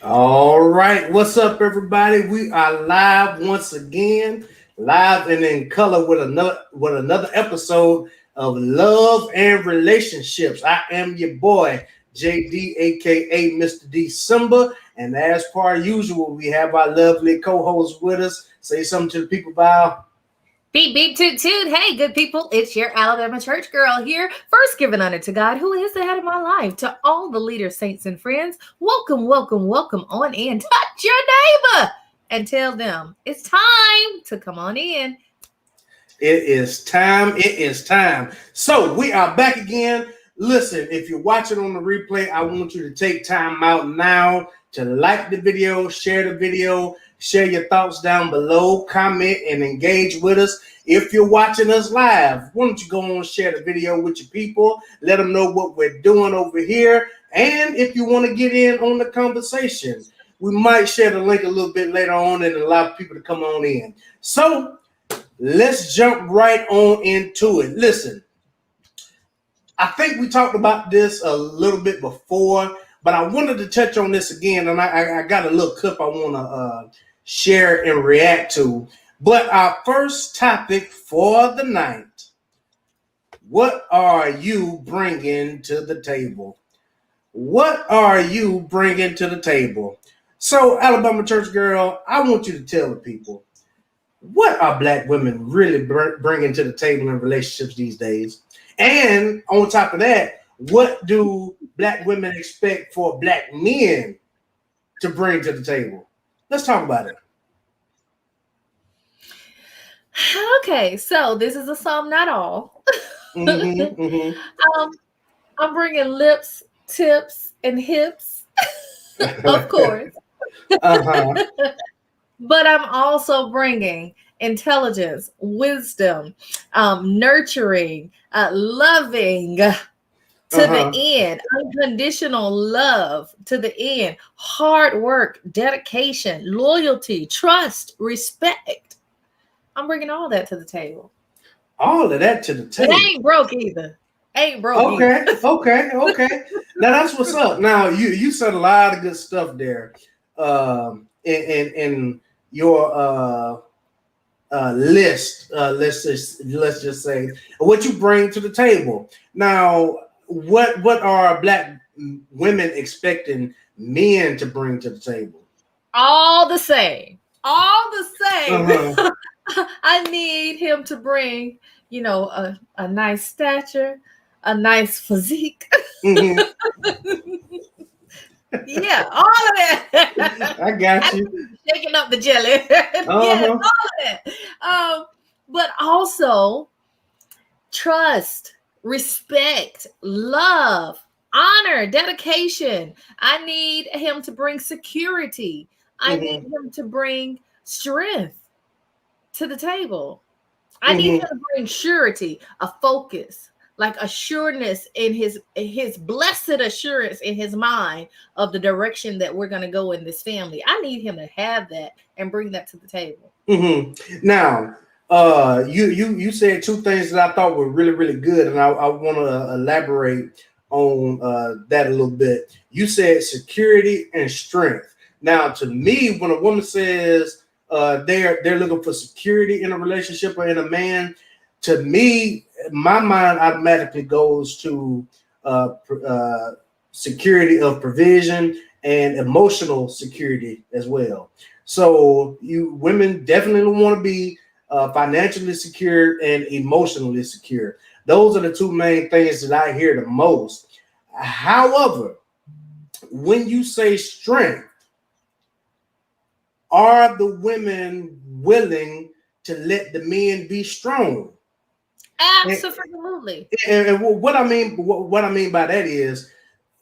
All right, what's up, everybody? We are live once again, live and in color with another episode of Love and Relationships. I am your boy JD, aka Mr. December, and as per usual, we have our lovely co-host with us. Say something to the people, Val. Beep, beep, toot, toot. Hey, good people. It's your Alabama church girl here. First, giving honor to God, who is the head of my life. To all the leaders, saints, and friends, welcome, welcome, welcome on in. Touch your neighbor and tell them it's time to come on in. It is time. It is time. So we are back again. Listen, if you're watching on the replay, I want you to take time out now to like the video, share your thoughts down below, comment, and engage with us. If you're watching us live, why don't you go on, share the video with your people, let them know what we're doing over here. And if you want to get in on the conversation, we might share the link a little bit later on and allow people to come on in. So let's jump right on into it. Listen, I think we talked about this a little bit before, but I wanted to touch on this again, and I got a little clip I want to share and react to. But our first topic for the night: what are you bringing to the table? What are you bringing to the table? So, Alabama church girl, I want you to tell the people, what are black women really bringing to the table in relationships these days? And on top of that, what do black women expect for black men to bring to the table? Let's talk about it. Okay, so this is a some, not all. Mm-hmm, mm-hmm. I'm bringing lips, tips, and hips, of course. Uh-huh. But I'm also bringing intelligence, wisdom, nurturing, loving to the end, unconditional love to the end, hard work, dedication, loyalty, trust, respect. I'm bringing all that to the table. All of that to the It table. ain't broke either. Ain't broke Okay, either. okay. Now that's what's up. Now you said a lot of good stuff there. In your list, let's just say what you bring to the table. Now, what are black women expecting men to bring to the table? All the same. All the same. Uh-huh. I need him to bring, a nice stature, a nice physique. Mm-hmm. Yeah, all of that. I got you. Shaking up the jelly. Yes, Uh-huh. all of that. But also trust, respect, love, honor, dedication. I need him to bring security. I need Mm-hmm. him to bring strength to the table. I need him Mm-hmm. to bring surety, a focus, like assuredness in his blessed assurance in his mind of the direction that we're going to go in this family. I need him to have that and bring that to the table. Mm-hmm. Now, you said two things that I thought were really really good, and I want to elaborate on that a little bit. You said security and strength. Now, to me, when a woman says they're looking for security in a relationship or in a man, to me, my mind automatically goes to security of provision and emotional security as well. So you women definitely want to be financially secure and emotionally secure. Those are the two main things that I hear the most. However, when you say strength, are the women willing to let the men be strong? And, Absolutely. and what I mean by that is,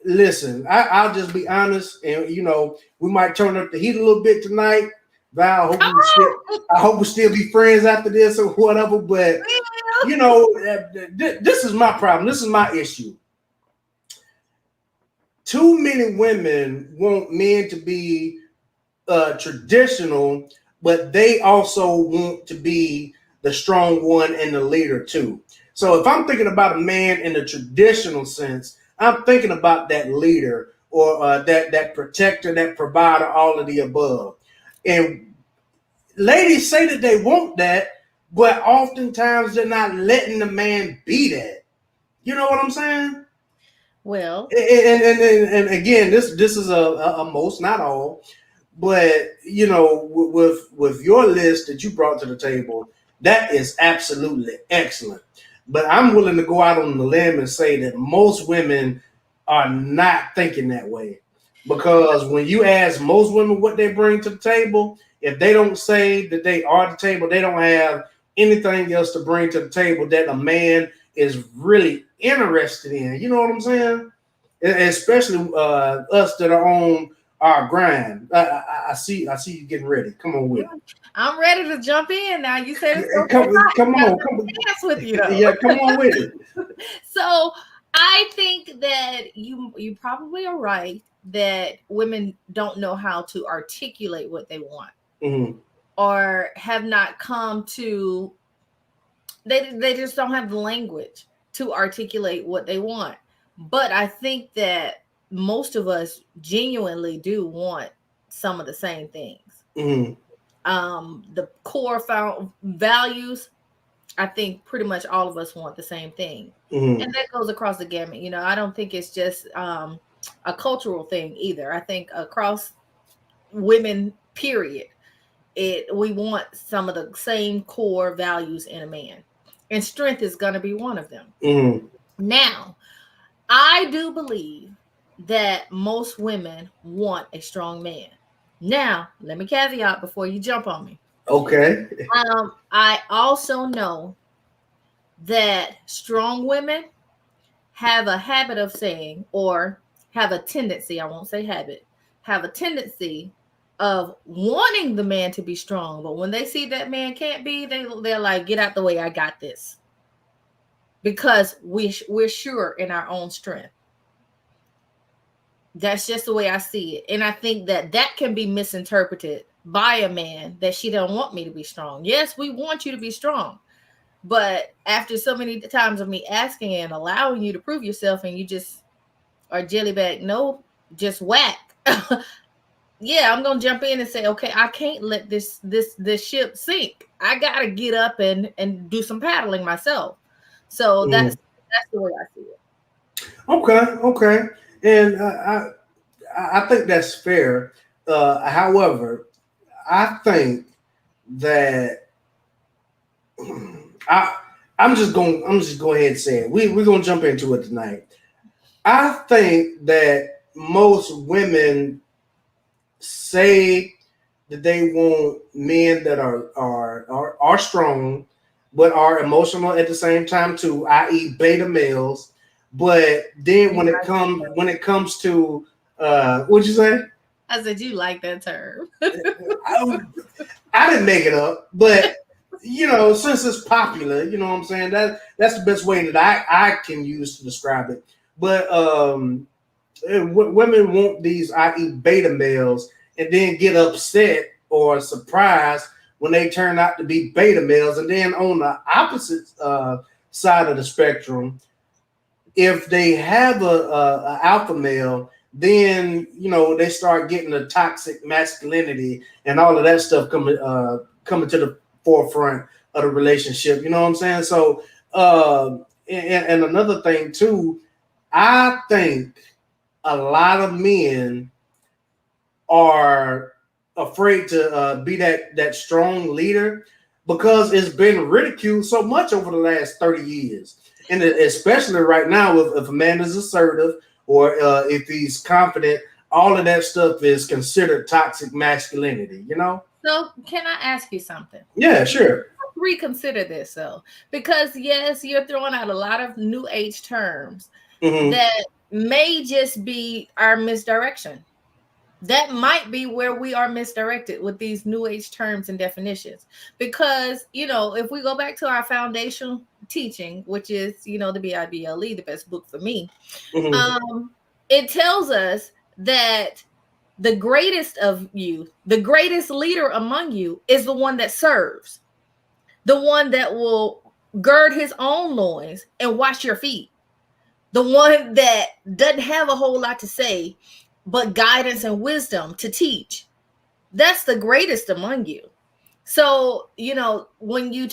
listen, I'll just be honest, and we might turn up the heat a little bit tonight. Val, I hope we still be friends after this or whatever. But this is my problem. This is my issue. Too many women want men to be traditional, but they also want to be the strong one and the leader too. So if I'm thinking about a man in the traditional sense, I'm thinking about that leader or that protector, that provider, all of the above. And ladies say that they want that, but oftentimes they're not letting the man be that. You know what I'm saying? Well, And again, this is a most, not all, but with your list that you brought to the table, that is absolutely excellent. But I'm willing to go out on the limb and say that most women are not thinking that way, because when you ask most women what they bring to the table, if they don't say that they are the table, they don't have anything else to bring to the table that a man is really interested in. You know what I'm saying? Especially us that are on our grind. I see you getting ready. Come on with it. I'm ready to jump in now. You said it's so Come hot. on. Dance with you though. Yeah, come on with it. So I think that you probably are right that women don't know how to articulate what they want, Mm-hmm. or have not come to, they just don't have the language to articulate what they want. But I think that most of us genuinely do want some of the same things. Mm-hmm. The core values, I think pretty much all of us want the same thing. Mm-hmm. And that goes across the gamut. I don't think it's just a cultural thing either. I think across women, period, we want some of the same core values in a man. And strength is going to be one of them. Mm-hmm. Now, I do believe that most women want a strong man. Now, let me caveat before you jump on me. Okay. I also know that strong women have a habit of saying, or have a tendency, I won't say habit, have a tendency of wanting the man to be strong. But when they see that man can't be, they're like, get out the way, I got this. Because we're sure in our own strength. That's just the way I see it. And I think that can be misinterpreted by a man, that she don't want me to be strong. Yes, we want you to be strong. But after so many times of me asking and allowing you to prove yourself, and you just are jellyback, no, just whack. Yeah, I'm gonna jump in and say, okay, I can't let this ship sink. I gotta get up and do some paddling myself. So that's the way I see it. Okay. And I think that's fair. However, I think that I'm just going ahead and say it. We're gonna jump into it tonight. I think that most women say that they want men that are strong, but are emotional at the same time too, i.e., beta males. But then when it comes to what'd you say? I said you like that term. I didn't make it up, but since it's popular, you know what I'm saying, that's the best way that I can use to describe it. But women want these, i.e., beta males, and then get upset or surprised when they turn out to be beta males. And then on the opposite side of the spectrum, if they have a alpha male, then they start getting the toxic masculinity and all of that stuff coming to the forefront of the relationship. You know what I'm saying? So, and another thing too, I think a lot of men are afraid to be that strong leader, because it's been ridiculed so much over the last 30 years. And especially right now, if a man is assertive, or if he's confident, all of that stuff is considered toxic masculinity, So can I ask you something? Yeah, sure. Reconsider this though, because yes, you're throwing out a lot of new age terms that may just be our misdirection. That might be where we are misdirected with these new age terms and definitions. Because, if we go back to our foundational teaching, which is, the BIBLE, the best book for me, it tells us that the greatest of you, the greatest leader among you, is the one that serves, the one that will gird his own loins and wash your feet. the one that doesn't have a whole lot to say, but guidance and wisdom to teach. That's the greatest among you. So, when you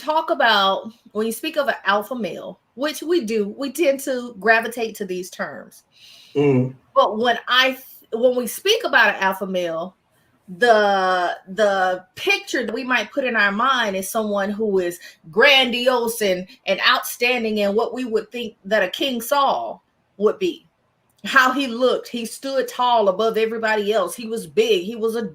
speak of an alpha male, which we do, we tend to gravitate to these terms. Mm. But when we speak about an alpha male, the picture that we might put in our mind is someone who is grandiose and outstanding in what we would think that a King Saul would be. How he looked, he stood tall above everybody else. He was big. He was a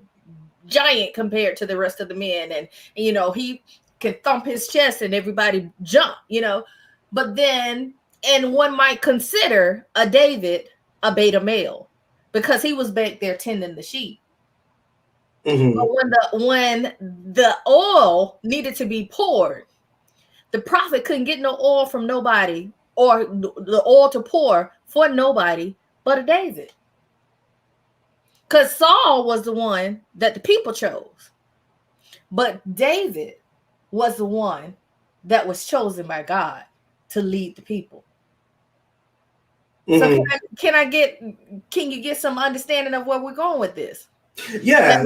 giant compared to the rest of the men, and he can thump his chest and everybody jump. But then, and one might consider a David a beta male because he was back there tending the sheep. Mm-hmm. But when the oil needed to be poured, the prophet couldn't get no oil from nobody, or the oil to pour for nobody but a David. Because Saul was the one that the people chose. But David was the one that was chosen by God to lead the people. Mm-hmm. So can you get some understanding of where we're going with this? Yeah,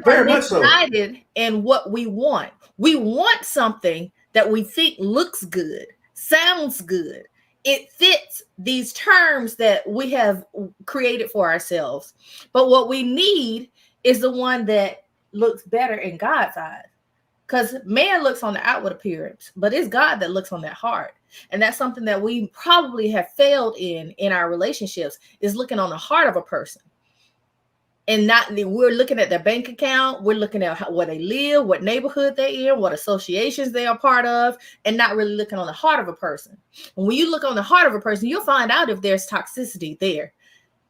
very much so. Guided in what we want. We want something that we think looks good, sounds good. It fits these terms that we have created for ourselves. But what we need is the one that looks better in God's eyes. Because man looks on the outward appearance, but it's God that looks on that heart. And that's something that we probably have failed in our relationships, is looking on the heart of a person. And we're looking at their bank account, we're looking at where they live, what neighborhood they're in, what associations they are part of, and not really looking on the heart of a person. And when you look on the heart of a person, you'll find out if there's toxicity there.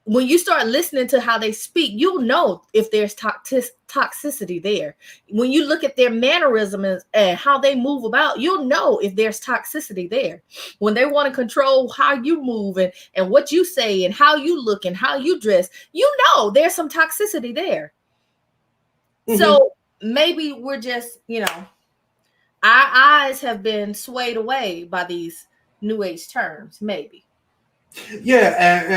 When you start listening to how they speak, you'll know if there's toxicity there. When you look at their mannerisms and how they move about, you'll know if there's toxicity there. When they want to control how you move and what you say and how you look and how you dress, you know there's some toxicity there. Mm-hmm. So maybe we're just, our eyes have been swayed away by these new age terms, maybe. Yeah,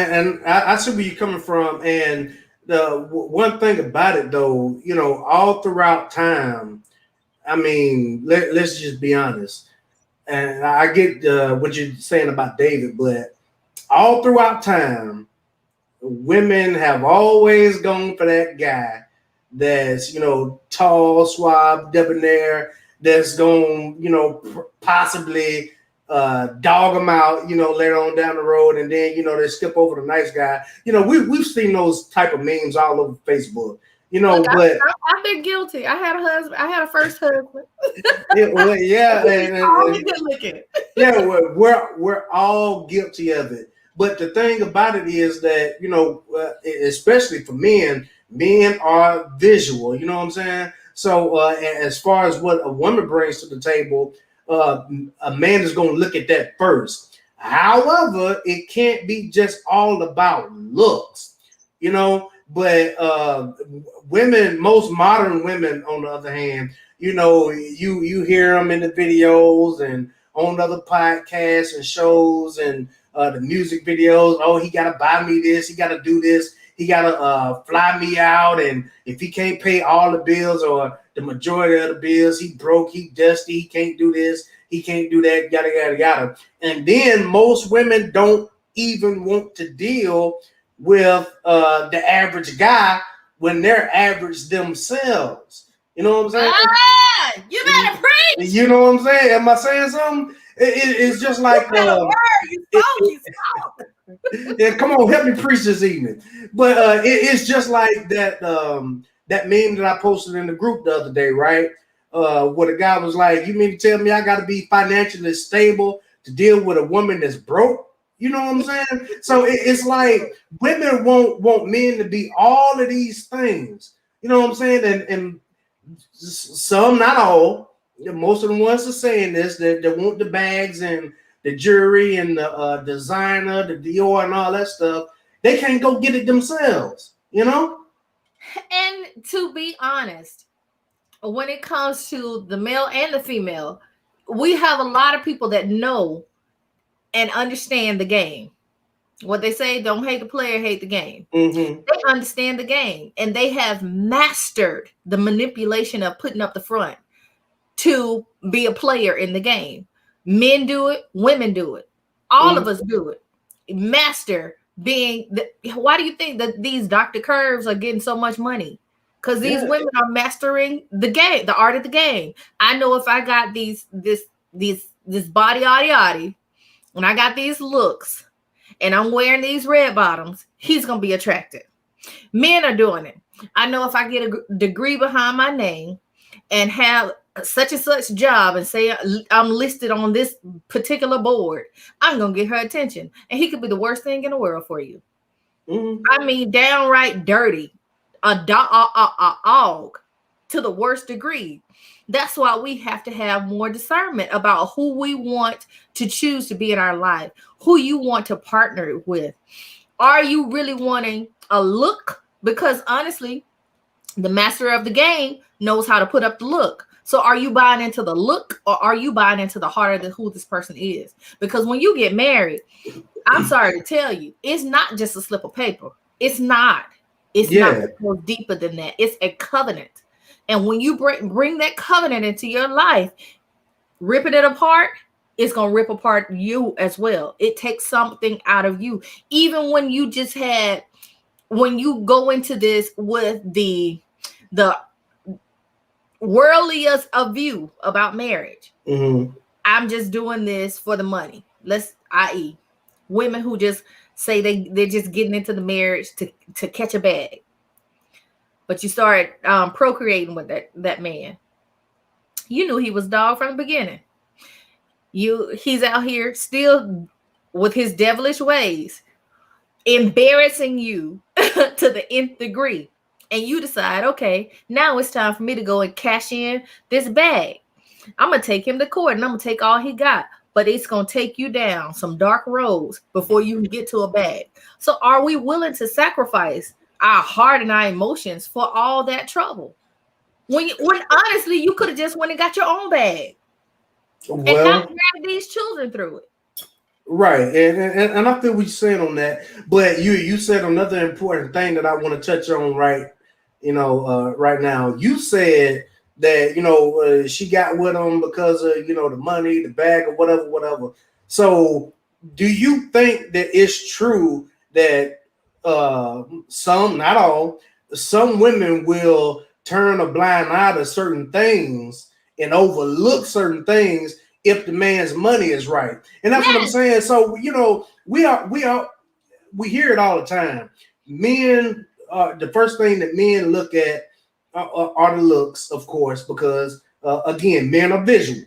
and I see where you're coming from. And the one thing about it, though, all throughout time, I mean, let's just be honest. And I get what you're saying about David, but all throughout time, women have always gone for that guy that's, tall, suave, debonair, that's going, possibly dog them out, later on down the road, and then they skip over the nice guy. We've seen those type of memes all over Facebook. Look, but I've been guilty. I had a husband. I had a first husband. We're all guilty of it. But the thing about it is that especially for men are visual. You know what I'm saying? So as far as what a woman brings to the table, a man is going to look at that first. However, it can't be just all about looks, but women, most modern women, on the other hand, you hear them in the videos and on other podcasts and shows and the music videos. Oh, he got to buy me this. He got to do this. He got to fly me out. And if he can't pay all the bills or the majority of the bills, he broke, he dusty, he can't do this, he can't do that, yada, yada, yada. And then most women don't even want to deal with the average guy when they're average themselves. You know what I'm saying? You better preach. You know what I'm saying? Am I saying something? It's just like yeah, come on, help me preach this evening. But it's just like that that meme that I posted in the group the other day, right? Where the guy was like, "You mean to tell me I got to be financially stable to deal with a woman that's broke?" You know what I'm saying? So it's like women want men to be all of these things. You know what I'm saying? And some, not all, most of the ones are saying this, that they want the bags and the jewelry and the designer, the Dior and all that stuff. They can't go get it themselves, And to be honest, when it comes to the male and the female, we have a lot of people that know and understand the game. What they say, don't hate the player, hate the game. Mm-hmm. They understand the game, and they have mastered the manipulation of putting up the front to be a player in the game. Men do it, women do it. All of us do it. Master being why do you think that these Dr. Curves are getting so much money? Because these women are mastering the game, the art of the game. I know if I got this body, and I got these looks, and I'm wearing these red bottoms, he's gonna be attracted. Men are doing it. I know if I get a degree behind my name and have such and such job and say I'm listed on this particular board, I'm gonna get her attention. And he could be the worst thing in the world for you. I mean, downright dirty, a dog to the worst degree. That's why we have to have more discernment about who we want to choose to be in our life, who you want to partner with. Are you really wanting a look? Because honestly, the master of the game knows how to put up the look. So are you buying into the look, or are you buying into the heart of who this person is? Because when you get married, I'm sorry to tell you, it's not just a slip of paper. It's not. It's not. It goes deeper than that. It's a covenant. And when you bring that covenant into your life, ripping it apart, it's going to rip apart you as well. It takes something out of you. Even when you when you go into this with the worldliest of view about marriage, I'm just doing this for the money. I.e., women who just say they're just getting into the marriage to catch a bag. But you start procreating with that man. You knew he was dog from the beginning. He's out here still with his devilish ways, embarrassing you to the nth degree. And you decide, okay, now it's time for me to go and cash in this bag. I'm going to take him to court and I'm going to take all he got. But it's going to take you down some dark roads before you can get to a bag. So are we willing to sacrifice our heart and our emotions for all that trouble? When honestly, you could have just went and got your own bag. And not drag these children through it. Right. And I feel what you're saying on that. But you said another important thing that I want to touch on right now. You said that, she got with him because of, the money, the bag, or whatever. So do you think that it's true that some, not all, some women will turn a blind eye to certain things and overlook certain things if the man's money is right? And that's what I'm saying. So, we hear it all the time. Men, the first thing that men look at are the looks, of course, because again, men are visual.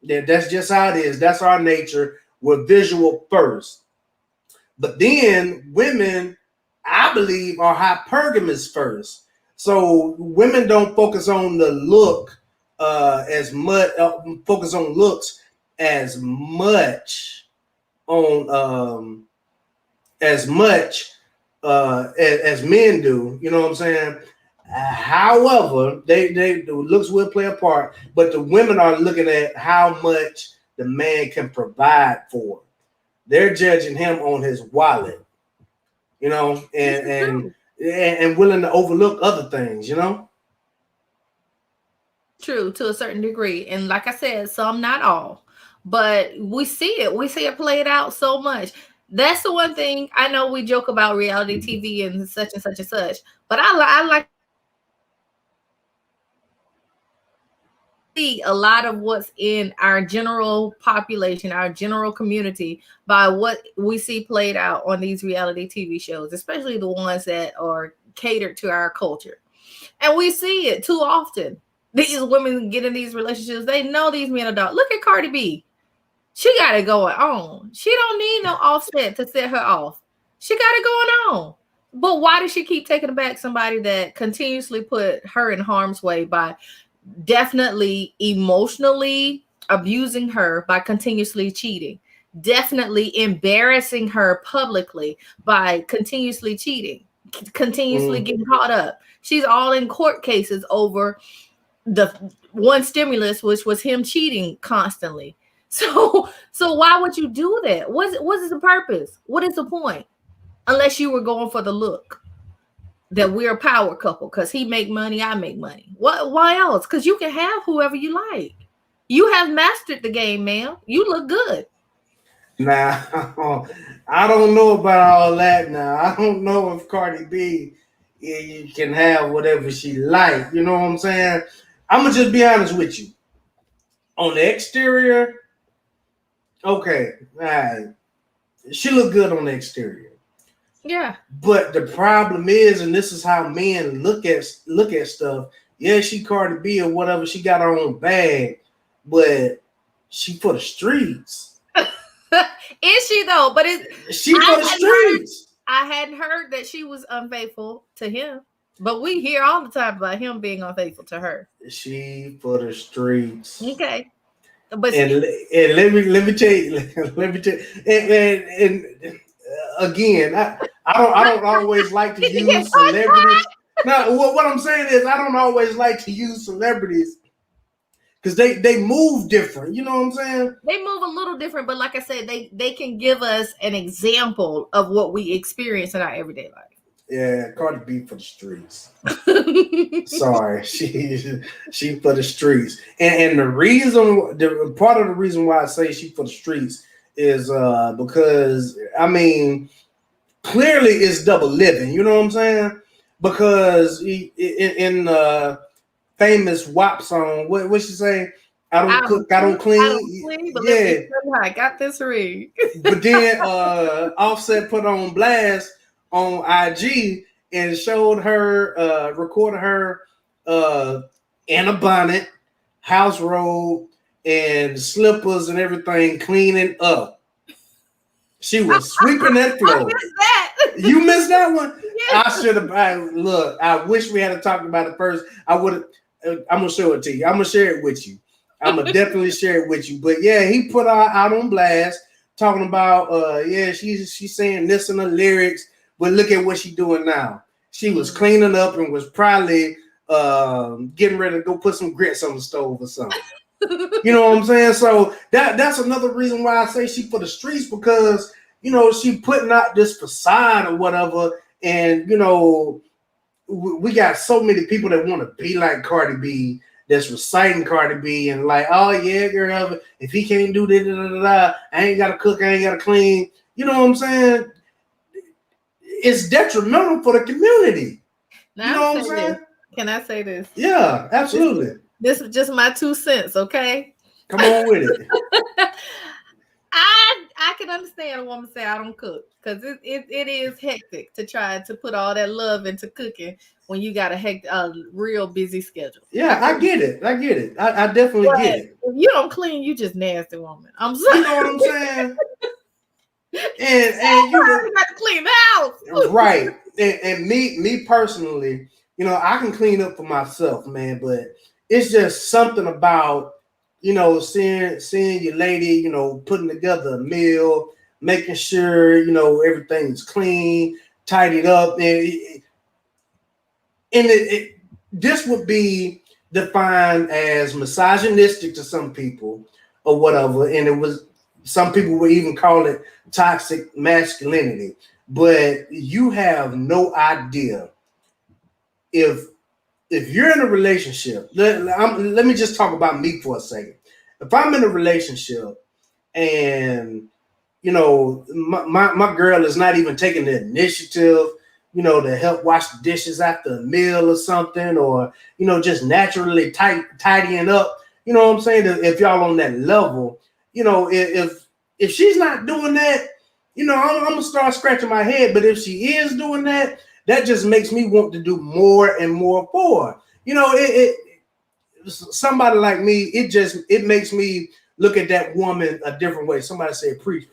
That's just how it is. That's our nature. We're visual first. But then women, I believe, are hypergamous first. So women don't focus on the look as much, focus on looks as much on as men do. You know what I'm saying? However, the looks will play a part, but the women are looking at how much the man can provide for. They're judging him on his wallet, and willing to overlook other things, True, to a certain degree. And like I said, some, not all, but we see it played out so much. That's the one thing. I know we joke about reality TV and such and such and such, but I like see a lot of what's in our general population, our general community, by what we see played out on these reality TV shows, especially the ones that are catered to our culture. And we see it too often. These women get in these relationships. They know these men are dog. Look at Cardi B. She got it going on. She don't need no Offset to set her off. She got it going on. But why does she keep taking back somebody that continuously put her in harm's way by definitely emotionally abusing her by continuously cheating, definitely embarrassing her publicly by continuously cheating, continuously getting caught up? She's all in court cases over the one stimulus, which was him cheating constantly. So why would you do that? What is the purpose? What is the point? Unless you were going for the look that we're a power couple because he make money, I make money. What? Why else? Because you can have whoever you like. You have mastered the game, ma'am. You look good. Now, I don't know about all that. Now, I don't know if Cardi B you can have whatever she like. You know what I'm saying? I'm gonna just be honest with you. On the exterior, okay, all right, she look good on the exterior. Yeah. But the problem is, and this is how men look at stuff. Yeah, she Cardi B or whatever. She got her own bag, but she for the streets. Is she though? But she for the streets. I hadn't heard that she was unfaithful to him, but we hear all the time about him being unfaithful to her. She for the streets. Okay. But and let me tell you, and again, I don't always like to use celebrities. No, what I'm saying is I don't always like to use celebrities because they move different. You know what I'm saying? They move a little different, but like I said, they can give us an example of what we experience in our everyday life. Yeah, Cardi B for the streets. Sorry, she for the streets, and the part of the reason why I say she for the streets is because I mean clearly it's double living. You know what I'm saying? Because in famous WAP song, what she say? I don't cook, I don't clean. But yeah, I got this read. But then Offset put on blast on IG and showed her, recorded her in a bonnet, house robe, and slippers and everything, cleaning up. She was sweeping that floor. I missed that. You missed that one? Yes. I should have. Look, I wish we had talked about it first. I would have. I'm gonna show it to you. I'm gonna share it with you. I'm gonna definitely share it with you. But yeah, he put her out on blast, talking about yeah, she's saying this in the lyrics, but look at what she's doing now. She was cleaning up and was probably getting ready to go put some grits on the stove or something. You know what I'm saying? So that's another reason why I say she for the streets, because you know she putting out this facade or whatever, and you know we got so many people that want to be like Cardi B, that's reciting Cardi B and like, oh yeah, girl, if he can't do this, I ain't gotta cook, I ain't gotta clean. You know what I'm saying? It's detrimental for the community. Now, you know what I'm saying? This. Can I say this? Yeah, absolutely. This is just my 2 cents, okay? Come on with it. I can understand a woman say I don't cook, because it is hectic to try to put all that love into cooking when you got a real busy schedule. Yeah, I get it. I definitely get it. If you don't clean, you just nasty woman. I'm sorry. You know what I'm saying? and you got to clean the house. Right. And me personally, you know, I can clean up for myself, man, but it's just something about, you know, seeing your lady, you know, putting together a meal, making sure, you know, everything's clean, tidied up. And this would be defined as misogynistic to some people or whatever. And some people would even call it toxic masculinity. But you have no idea if you're in a relationship. Let me just talk about me for a second. If I'm in a relationship and, you know, my girl is not even taking the initiative, you know, to help wash the dishes after a meal or something, or, you know, just naturally tidying up, you know what I'm saying? If y'all on that level, you know, if she's not doing that, you know, I'm gonna start scratching my head. But if she is doing that, that just makes me want to do more and more for her. You know, somebody like me, it makes me look at that woman a different way. Somebody said, preach.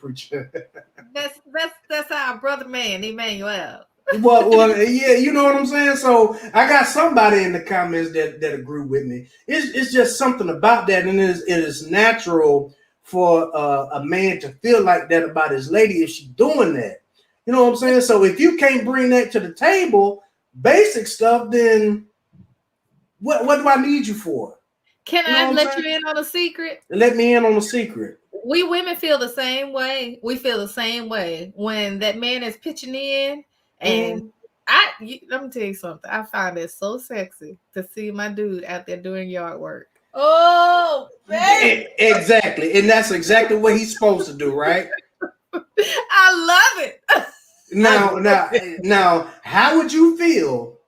That's our brother man, Emmanuel. well, yeah, you know what I'm saying? So I got somebody in the comments that agree with me. It's just something about that, and it is natural for a man to feel like that about his lady if she's doing that. You know what I'm saying? So if you can't bring that to the table, basic stuff, then what do I need you for? Can I let you in on a secret? Let me in on a secret. we women feel the same way. We feel the same way when that man is pitching in, and let me tell you something. I find it so sexy to see my dude out there doing yard work. Oh, baby. Exactly, and that's exactly what he's supposed to do, right? I love it. Now, how would you feel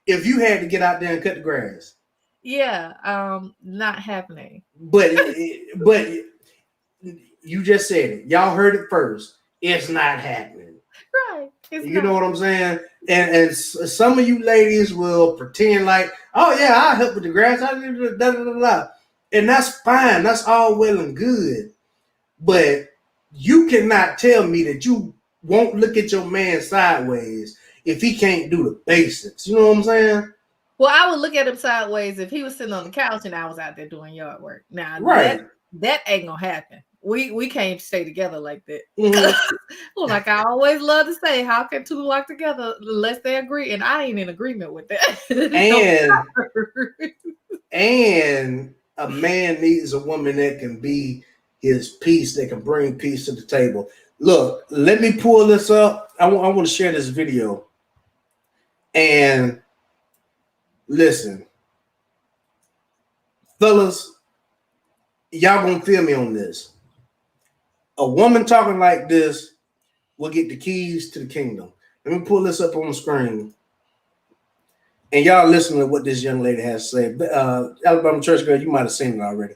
if you had to get out there and cut the grass? Yeah, not happening. But you just said it. Y'all heard it first. It's not happening. Right. You know what I'm saying? And some of you ladies will pretend like, oh yeah, I'll help with the grass. And that's fine. That's all well and good. But you cannot tell me that you won't look at your man sideways if he can't do the basics. You know what I'm saying? Well, I would look at him sideways if he was sitting on the couch and I was out there doing yard work. Now, right. that ain't gonna happen. We can't stay together like that. Mm-hmm. Like I always love to say, how can two walk together unless they agree? And I ain't in agreement with that. And a man needs a woman that can be his peace, that can bring peace to the table. Look, let me pull this up. I want to share this video. And listen, fellas, y'all gonna feel me on this. A woman talking like this will get the keys to the kingdom. Let me pull this up on the screen. And y'all listen to what this young lady has to say. Alabama Church Girl, you might have seen it already.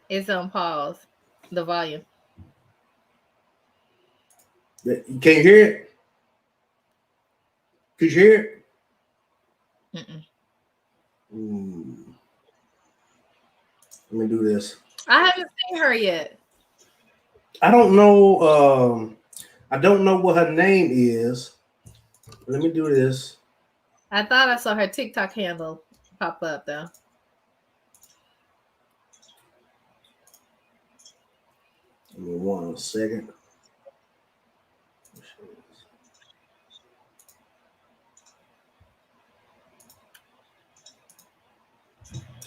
It's on pause. The volume. You can't hear it? Could you hear it? Let me do this. I haven't seen her yet. I don't know. I don't know what her name is. Let me do this. I thought I saw her TikTok handle pop up though. Give me 1 second.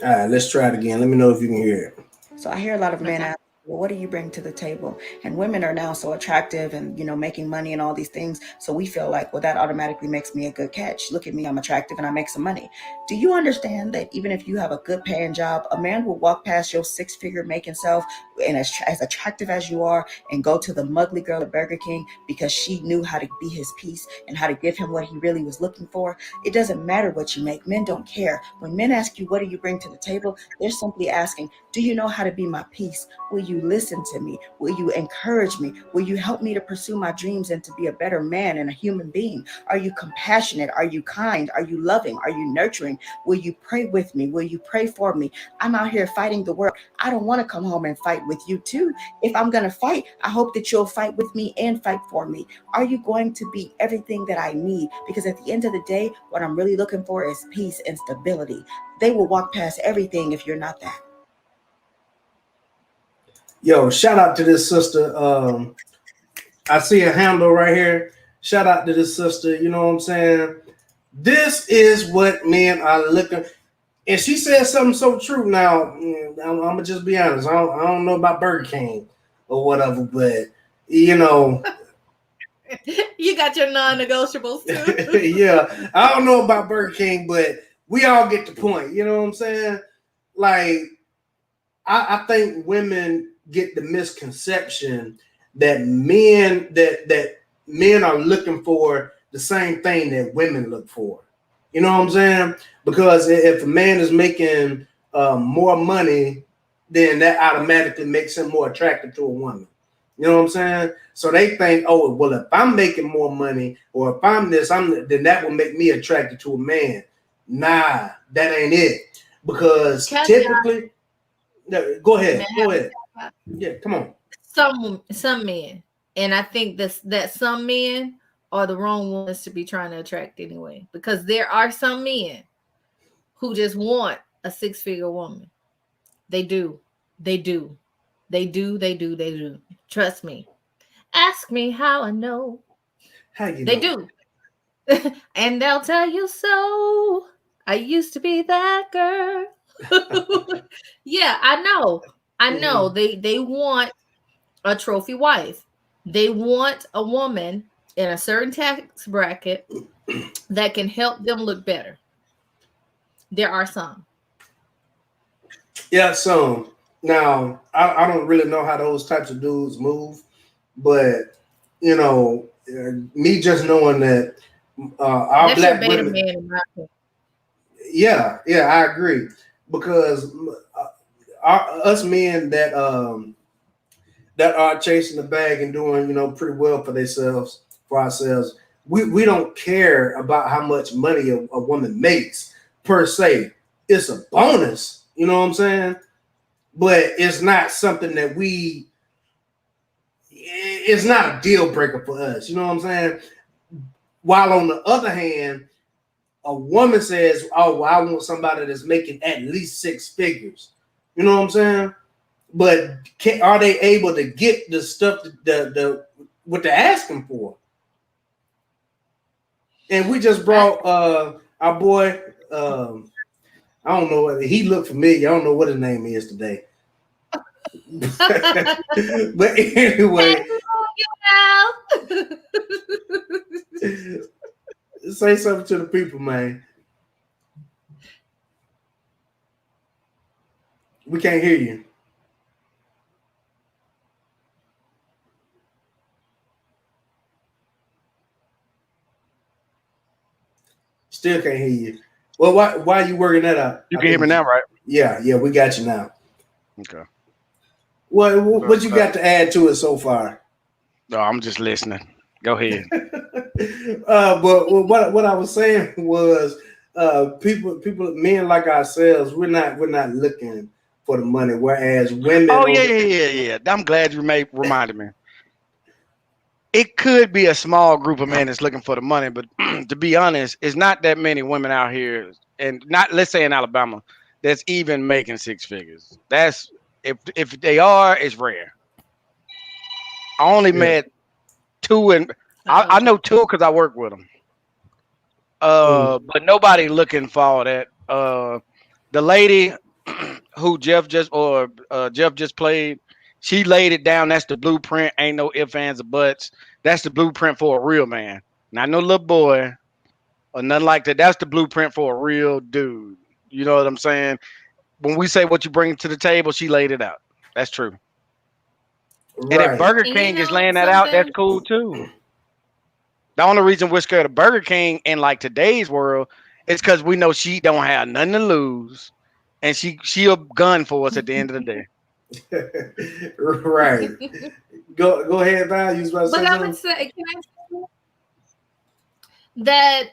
All right, let's try it again. Let me know if you can hear it. So I hear a lot of men ask, well, what do you bring to the table? And women are now so attractive and, making money and all these things. So we feel like, well, that automatically makes me a good catch. Look at me, I'm attractive and I make some money. Do you understand that even if you have a good paying job, a man will walk past your 6-figure making self and as attractive as you are and go to the mugly girl at Burger King because she knew how to be his peace and how to give him what he really was looking for? It doesn't matter what you make. Men don't care. When men ask you, what do you bring to the table? They're simply asking, do you know how to be my peace? Will you listen to me? Will you encourage me? Will you help me to pursue my dreams and to be a better man and a human being? Are you compassionate? Are you kind? Are you loving? Are you nurturing? Will you pray with me? Will you pray for me? I'm out here fighting the world. I don't want to come home and fight with you too. If I'm going to fight, I hope that you'll fight with me and fight for me. Are you going to be everything that I need? Because at the end of the day, what I'm really looking for is peace and stability. They will walk past everything if you're not that. Yo, shout out to this sister. I see a handle right here. Shout out to this sister. You know what I'm saying? This is what men are looking. And she said something so true. Now, I'm gonna just be honest. I don't know about Burger King or whatever, but you got your non-negotiables too. Yeah, I don't know about Burger King, but we all get the point. You know what I'm saying? Like, I think women get the misconception that men are looking for the same thing that women look for. You know what I'm saying? Because if a man is making more money, then that automatically makes him more attractive to a woman. You know what I'm saying? So they think, oh, well, if I'm making more money or if I'm this, then that will make me attracted to a man. Nah, that ain't it. Because typically, go ahead. Yeah, come on. Some men, and I think that some men are the wrong ones to be trying to attract anyway, because there are some men who just want a 6-figure woman. They do. Trust me. Ask me how I know. How you they know? Do. And they'll tell you so. I used to be that girl. Yeah, I know. I know. They want a trophy wife. They want a woman in a certain tax bracket that can help them look better. There are some. Yeah, some. Now, I don't really know how those types of dudes move, but me just knowing that our That's your black beta women, man in my opinion. yeah, I agree because us men that are chasing the bag and doing pretty well for ourselves, we don't care about how much money a woman makes per se. It's a bonus, you know what I'm saying? But it's not something that it's not a deal breaker for us, you know what I'm saying? While on the other hand, a woman says, oh, well, I want somebody that's making at least 6 figures, you know what I'm saying? But are they able to get the stuff what they're asking for? And we just brought our boy, I don't know, he looked familiar. I don't know what his name is today. But anyway, say something to the people, man. We can't hear you. Still can't hear you. Well, why are you working that out? You can hear me now, right? Yeah, we got you now. Okay. What you got to add to it so far? No, I'm just listening. Go ahead. But what I was saying was, people, men like ourselves, we're not looking for the money, whereas women. Oh yeah. I'm glad you reminded me. It could be a small group of men that's looking for the money, but to be honest, it's not that many women out here, and not, let's say in Alabama, that's even making 6 figures. That's if they are, it's rare. I only met 2, and I know 2 because I work with them. But nobody looking for that. The lady who Jeff just played, she laid it down. That's the blueprint. Ain't no ifs, ands, or buts. That's the blueprint for a real man. Not no little boy or nothing like that. That's the blueprint for a real dude. You know what I'm saying? When we say what you bring to the table, she laid it out. That's true. Right. And if Burger King is laying that out, that's cool too. The only reason we're scared of Burger King in like today's world is because we know she don't have nothing to lose, and she'll gun for us at the end of the day. Right. Go ahead, Val. You was about to say I would say, that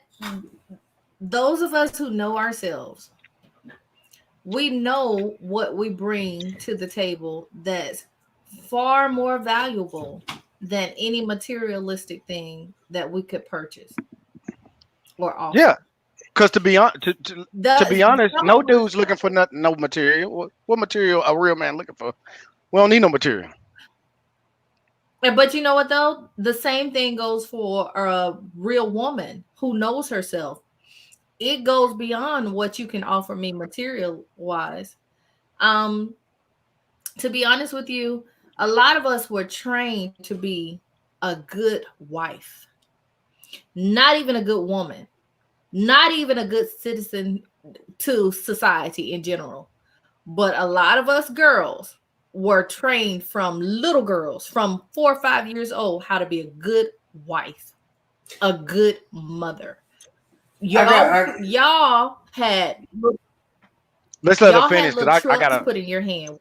those of us who know ourselves, we know what we bring to the table that's far more valuable than any materialistic thing that we could purchase or offer. Yeah, because to be honest, no dude's looking for nothing, no material. What material a real man looking for? We don't need no material. But you know what though? The same thing goes for a real woman who knows herself. It goes beyond what you can offer me material wise. To be honest with you, a lot of us were trained to be a good wife, not even a good woman, not even a good citizen to society in general. But a lot of us girls were trained from little girls, from 4 or 5 years old, how to be a good wife, a good mother. Y'all had. Let's let her finish because I gotta put in your hand.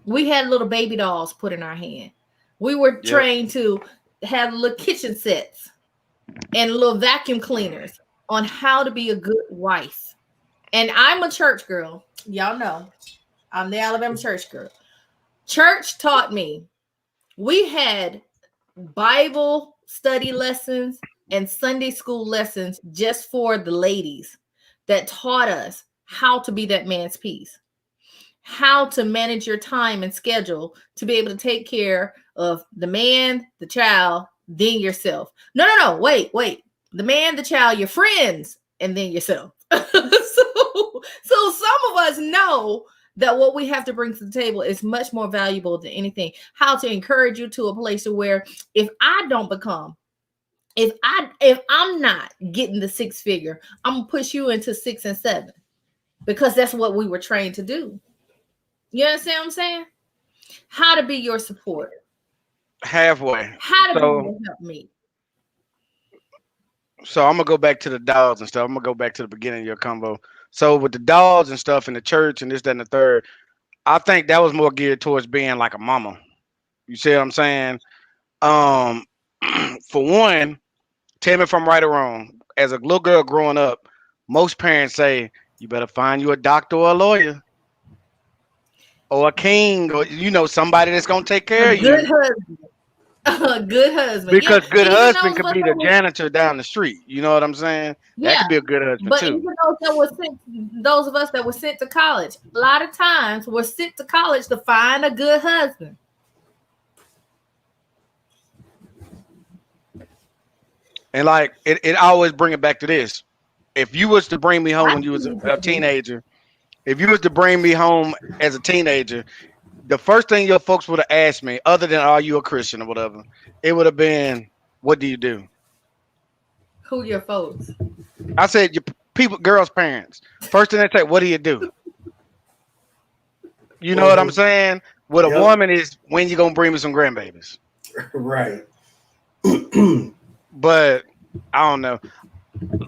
We had little baby dolls put in our hand. We were trained to have little kitchen sets and little vacuum cleaners on how to be a good wife. And I'm a church girl. Y'all know I'm the Alabama church girl. Church taught me. We had Bible study lessons and Sunday school lessons just for the ladies that taught us how to be that man's piece, how to manage your time and schedule to be able to take care of the man, the child, then yourself. No. Wait. The man, the child, your friends, and then yourself. So So some of us know that what we have to bring to the table is much more valuable than anything. How to encourage you to a place where if I don't become, if I'm not getting the six figure, I'm gonna push you into 6 and 7 because that's what we were trained to do. You understand what I'm saying? How to be your support. Halfway. How to be So your help me. I'm gonna go back to the dogs and stuff. I'm gonna go back to the beginning of your convo. So with the dogs and stuff in the church and this, that, and the third, I think that was more geared towards being like a mama. You see what I'm saying? Um, for one, tell me if I'm right or wrong. As a little girl growing up, most parents say you better find you a doctor or a lawyer or a king or somebody that's gonna take A care of good you. husband. A good husband. Yeah. Because good Even husband those of could us be that the were, janitor down the street. You know what I'm saying? That yeah. could be a good husband But even too. those of us that were sent to college, a lot of times were sent to college to find a good husband. And like it always bring it back to this. If you was to bring me home I when you was think a teenager, if you was to bring me home as a teenager, the first thing your folks would have asked me, other than are you a Christian or whatever, it would have been, what do you do? who your folks. I said your people, girls' parents. First thing they say, what do you do? You know what I'm Mhm. saying? With a Yep. woman is when you gonna bring me some grandbabies. Right. But I don't know.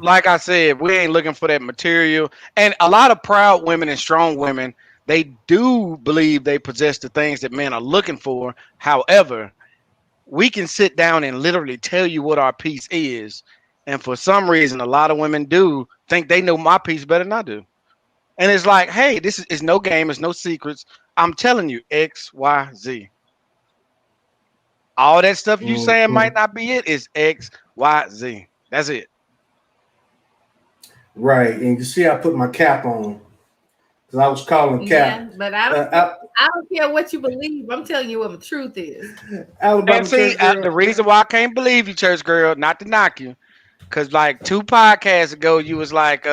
Like I said, we ain't looking for that material. And a lot of proud women and strong women, they do believe they possess the things that men are looking for. However, we can sit down and literally tell you what our piece is. And for some reason, a lot of women do think they know my piece better than I do. And it's like, hey, this is no game, it's no secrets. I'm telling you, X, Y, Z. All that stuff you saying might Mhm. not be it. It's X, Y, Z. That's it. Right. And you see, I put my cap on because I was calling Yeah, cap. but Uh, I don't care what you believe. I'm telling you what the truth is. And Alabama see, church girl. the reason why I can't believe you, church girl, not to knock you, because like 2 podcasts ago, you was like,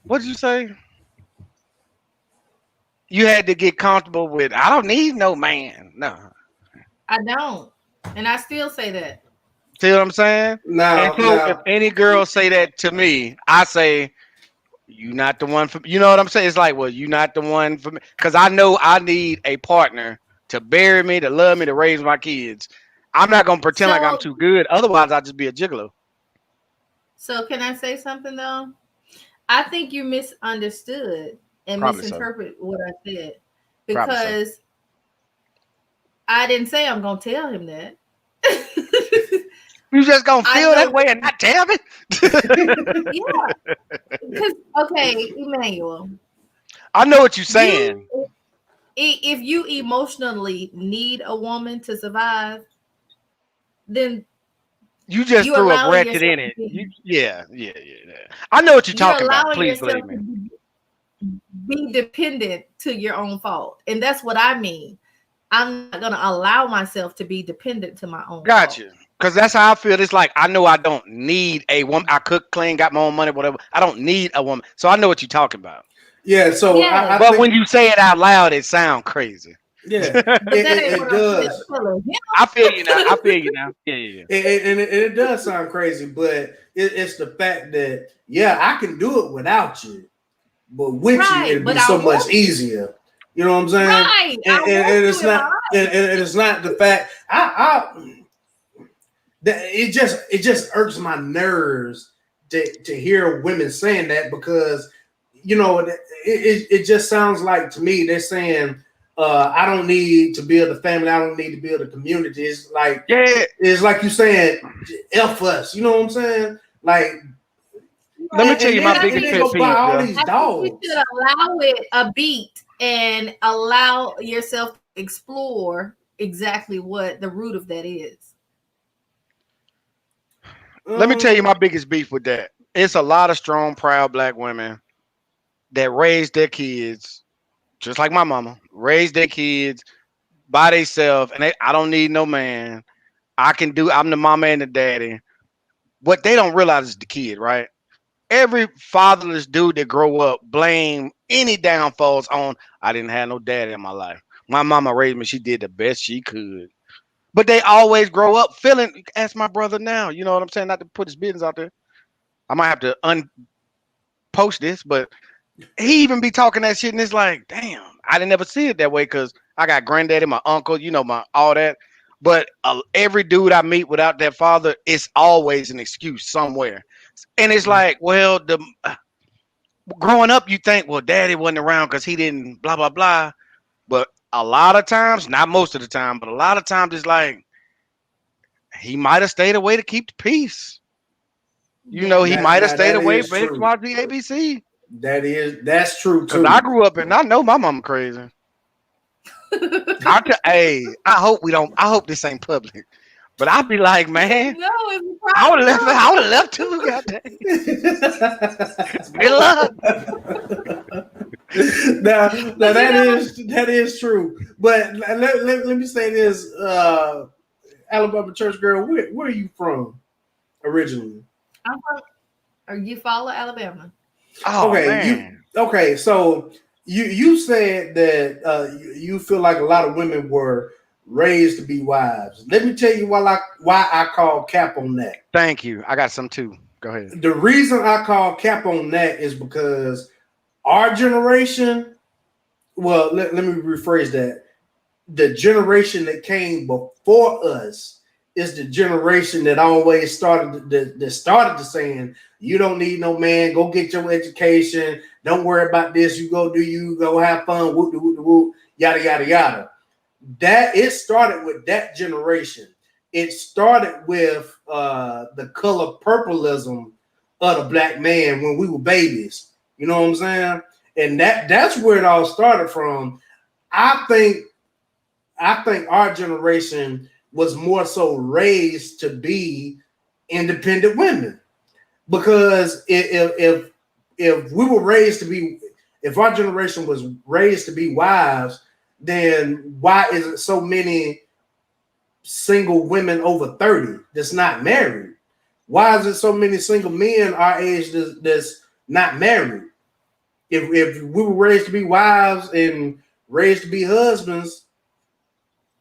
what did you say? You had to get comfortable with, I don't need no man. No. I don't. And I still say that. See what I'm saying? And Now, so if now, any girl say that to me, I say, you not the one for me. You know what I'm saying? It's like, well, you not the one for me. Because I know I need a partner to bury me, to love me, to raise my kids. I'm not going to pretend like I'm So too good. Otherwise, I'll just be a gigolo. so can I say something though? I think you misunderstood and Probably so. misinterpret what I said Probably so. because I didn't say I'm gonna tell him that. You just going to I feel that know, way and not tell me? yeah, because okay, Emmanuel, I know what you're you saying. if you emotionally need a woman to survive, then You just you threw a allowing ratchet yourself in to it. be Yeah. I know what you're you're talking about. allowing Please yourself believe to me. be dependent to your own fault, and that's what I mean. I'm not gonna allow myself to be dependent to my own Got fault. you. Because that's how I feel. It's like I know I don't need a woman. I cook, clean, got my own money, whatever. I don't need a woman. So I know what you're talking about. yeah. So I Yes, But think, when you say it out loud, it sounds crazy. yeah, but that ain't it what I'm does. telling I feel you now. I him. feel you now. Yeah. And it does sound crazy, but it's the fact that, yeah, I can do it without you, but with you, Right, it'd but be I so much want you. easier. You know what I'm saying? Right, I And want you it's in my not, life. and it's not the fact. That it just irks my nerves to hear women saying that because it just sounds like to me they're saying I don't need to build a family, I don't need to build a community. Yeah. It's like you saying F us, you know what I'm saying? Like, Let me tell and you But my then I and biggest then think pet go buy peeve, all bro. these I think you should dogs. allow it a beat and allow yourself to explore exactly what the root of that is. Let me tell you Um, my biggest beef with that. It's a lot of strong, proud black women that raise their kids just like my mama, raise their kids by themselves, and I don't need no man. I'm the mama and the daddy. What they don't realize is the kid, right? every fatherless dude that grow up blame any downfalls on I didn't have no dad in my life. My mama raised me, she did the best she could. But they always grow up feeling, ask my brother now, you know what I'm saying? Not to put his business out there. I might have to unpost this, but he even be talking that shit and it's like, damn, I didn't ever see it that way because I got granddaddy, my uncle, you know, my all that. But every dude I meet without that father, it's always an excuse somewhere. And it's like, well, the growing up, you think, well, daddy wasn't around because he didn't blah blah blah. But a lot of times, not most of the time, but a lot of times, it's like he might have stayed away to keep the peace. You know, Yeah. he might have stayed That away is for X, true. Y, Z, A, B, C. That's true Because I too. grew up and I know my mama crazy. Hey, I hope we don't. I hope this ain't public. But I'd be like, man, No, it's a I would have left. private I would have left too. Goddamn. Good luck. Now that is true. But let me say this, Alabama church girl, where are you from originally? I'm from, or you follow Alabama. Oh Okay, man. so you said that you feel like a lot of women were raised to be wives. Let me tell you why I call cap on that. Thank you. I got some too. Go ahead. The reason I call cap on that is because our generation, well, let me rephrase that. The generation that came before us is the generation that always started the saying, you don't need no man, go get your education, don't worry about this, you go have fun, whoop de whoop de whoop, yada yada yada. That it started with that generation. It started with the color purpleism of the black man when we were babies. You know what I'm saying? And that's where it all started from. I think our generation was more so raised to be independent women, because if we were raised to be, if our generation was raised to be wives, then why is it so many single women over 30 that's not married? Why is it so many single men our age that's not married? If we were raised to be wives and raised to be husbands,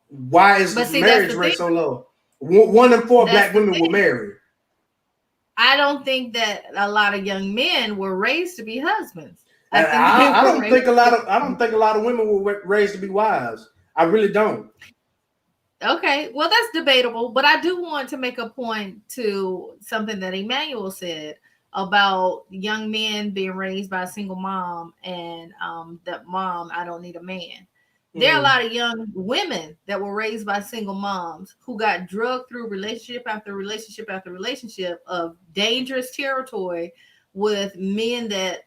why is the marriage rate so low? 1 in 4 black women were married. I don't think that a lot of young men were raised to be husbands. I don't think a lot of women were raised to be wives. I really don't. Okay, well, that's debatable, but I do want to make a point to something that Emmanuel said about young men being raised by a single mom, and that mom, I don't need a man. There are a lot of young women that were raised by single moms who got drugged through relationship after relationship after relationship of dangerous territory with men that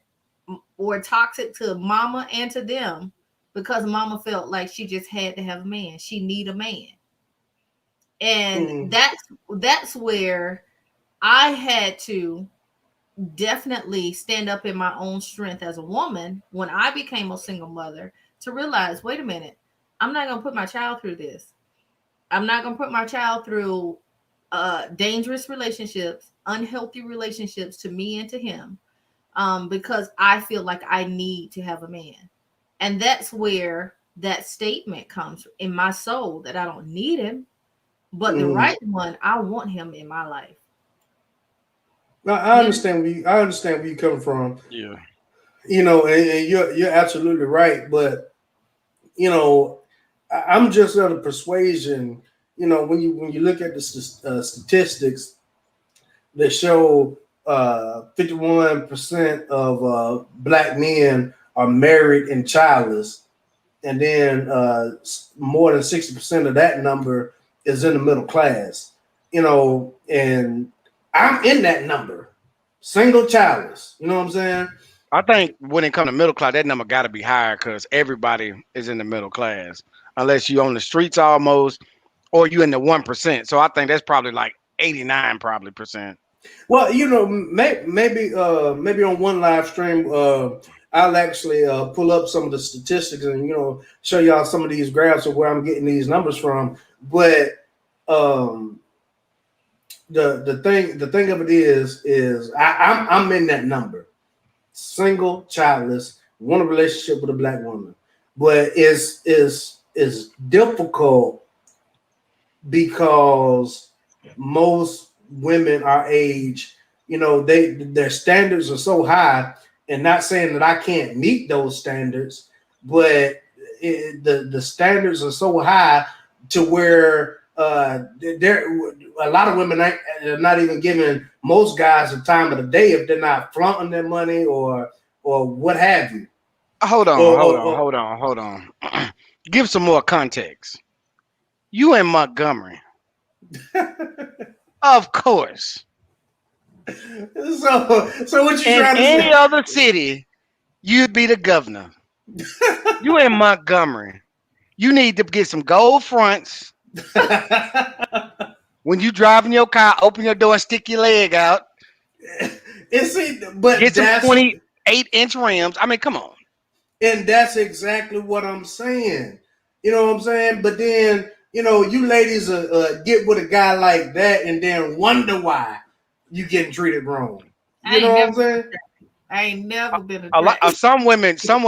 were toxic to mama and to them, because mama felt like she just had to have a man. She need a man. And that's where I had to definitely stand up in my own strength as a woman when I became a single mother, to realize, wait a minute, I'm not going to put my child through this. I'm not going to put my child through dangerous relationships, unhealthy relationships to me and to him, because I feel like I need to have a man. And that's where that statement comes in my soul, that I don't need him, but the right one, I want him in my life. I understand where you're coming from. Yeah. You know, and you're absolutely right. But you know, I'm just of the persuasion. You know, when you look at the statistics that show 51% of black men are married and childless, and then more than 60% of that number is in the middle class. You know, and I'm in that number, single childless. You know what I'm saying? I think when it comes to middle class, that number got to be higher because everybody is in the middle class, unless you on the streets almost, or you in the 1%. So I think that's probably like 89 probably percent. Well, you know, maybe on one live stream, I'll actually pull up some of the statistics and show y'all some of these graphs of where I'm getting these numbers from. But the thing of it is I'm in that number. Single, childless, want a relationship with a black woman. But it's difficult because most women our age, their standards are so high, and not saying that I can't meet those standards, but the standards are so high to where there a lot of women are not even giving most guys the time of the day if they're not flaunting their money or what have you. Hold on. Give some more context. You in Montgomery. Of course. So what you In trying to any say? other city, you'd be the governor. You in Montgomery. You need to get some gold fronts. When you driving your car, open your door and stick your leg out. But Get some 28-inch rims. I mean, come on. And that's exactly what I'm saying. You know what I'm saying? But then, you ladies get with a guy like that and then wonder why you getting treated wrong. You know what I'm saying? I ain't never been A lot of some women, they're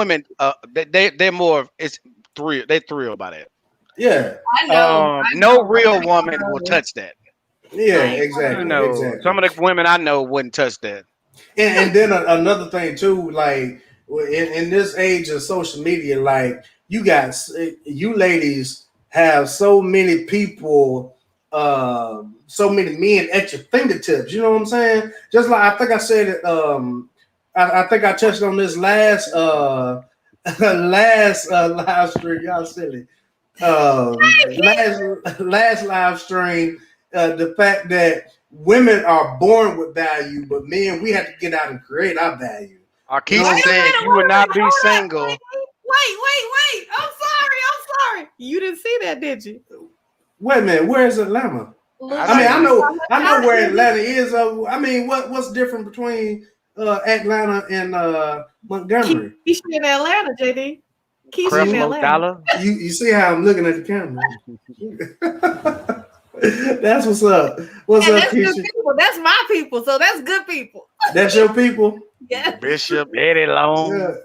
more. They're thrilled by that. Yeah. I know. No real woman will touch that. Yeah, exactly. Exactly. Some of the women I know wouldn't touch that. And then another thing too, like in this age of social media, like you ladies have so many people, so many men at your fingertips. You know what I'm saying? Just like I think I said it. I think I touched on this last live stream. Y'all silly. Last live stream. The fact that women are born with value, but men, we have to get out and create our value. Keisha said you would not be single. Wait. I'm sorry. You didn't see that, did you? Wait a minute, where's Atlanta? I know where Atlanta is. What's different between Atlanta and Montgomery? Keisha in Atlanta, JD. Keisha in Atlanta. You see how I'm looking at the camera? That's what's up. What's up, Keisha? That's my people, so that's good people. That's your people? Yeah. Bishop Eddie Long. Yeah.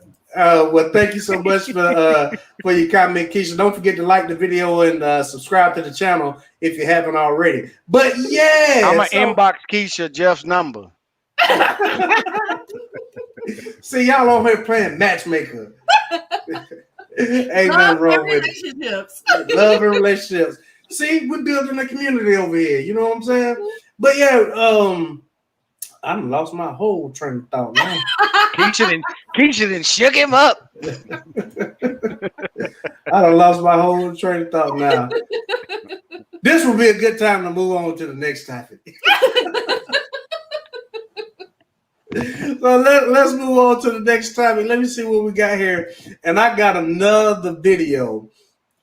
Well, thank you so much for your comment, Keisha. Don't forget to like the video and subscribe to the channel if you haven't already. But yeah, I'm gonna inbox Keisha Jeff's number. See, y'all on here playing matchmaker. Ain't nothing wrong with it. Love and relationships. See, we're building a community over here. You know what I'm saying? But yeah, I lost my whole train of thought now. Keisha done shook him up. I done lost my whole train of thought now. This will be a good time to move on to the next topic. So let's move on to the next topic. Let me see what we got here. And I got another video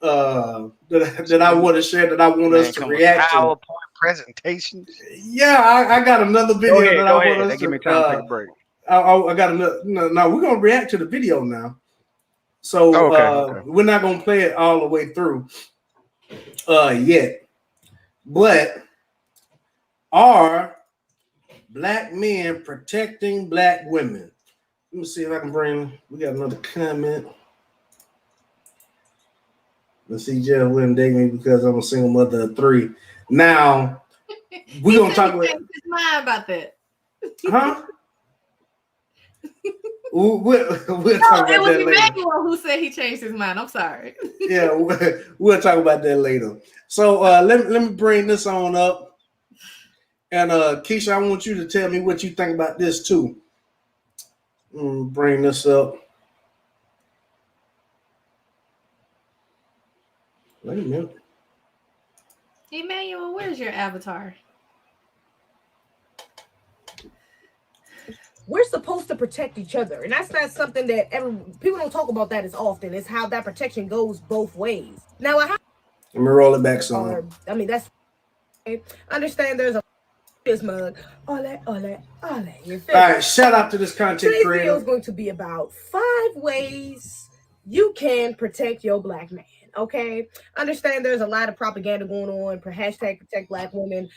that I want to share, that I want us to react to. PowerPoint presentation. Yeah, I got another video that I want us to. Give me time to take a break. I got another. No, we're gonna react to the video now. So okay. We're not gonna play it all the way through yet. But are black men protecting black women? Let me see if I can bring. We got another comment. Let's see, Jeff wouldn't date me because I'm a single mother of 3. Now we're gonna talk about. His mind about that. Huh? We'll talk about that later. It was Emmanuel who said he changed his mind. I'm sorry. Yeah, we'll talk about that later. So let me bring this on up. And Keisha, I want you to tell me what you think about this too. Bring this up. Wait a minute. Emmanuel, where's your avatar? We're supposed to protect each other, and that's not something that people don't talk about that as often. It's how that protection goes both ways. Now, let me roll it back some. I mean, that's understand. There's a this mug. All that. All right, shout out to this content Today's creator. video is going to be about 5 ways you can protect your black man. Okay, understand there's a lot of propaganda going on for hashtag protect black women.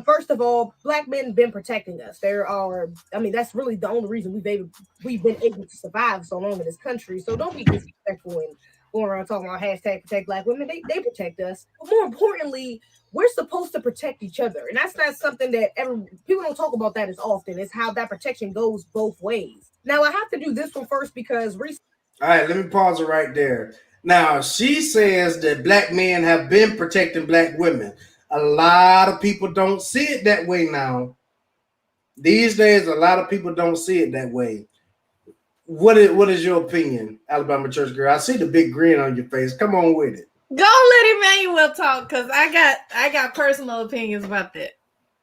First of all, black men been protecting us. There are, I mean, that's really the only reason we've been able to survive so long in this country. So don't be disrespectful and going around talking about hashtag protect black women. They protect us, but more importantly, we're supposed to protect each other, and that's not something that people don't talk about that as often. It's how that protection goes both ways. Now I have to do this one first because recently. All right, let me pause it right there. Now, she says that black men have been protecting black women. A lot of people don't see it that way now. These days, a lot of people don't see it that way. What is your opinion, Alabama church girl? I see the big grin on your face. Come on with it. Go let Emmanuel talk, because I got personal opinions about that.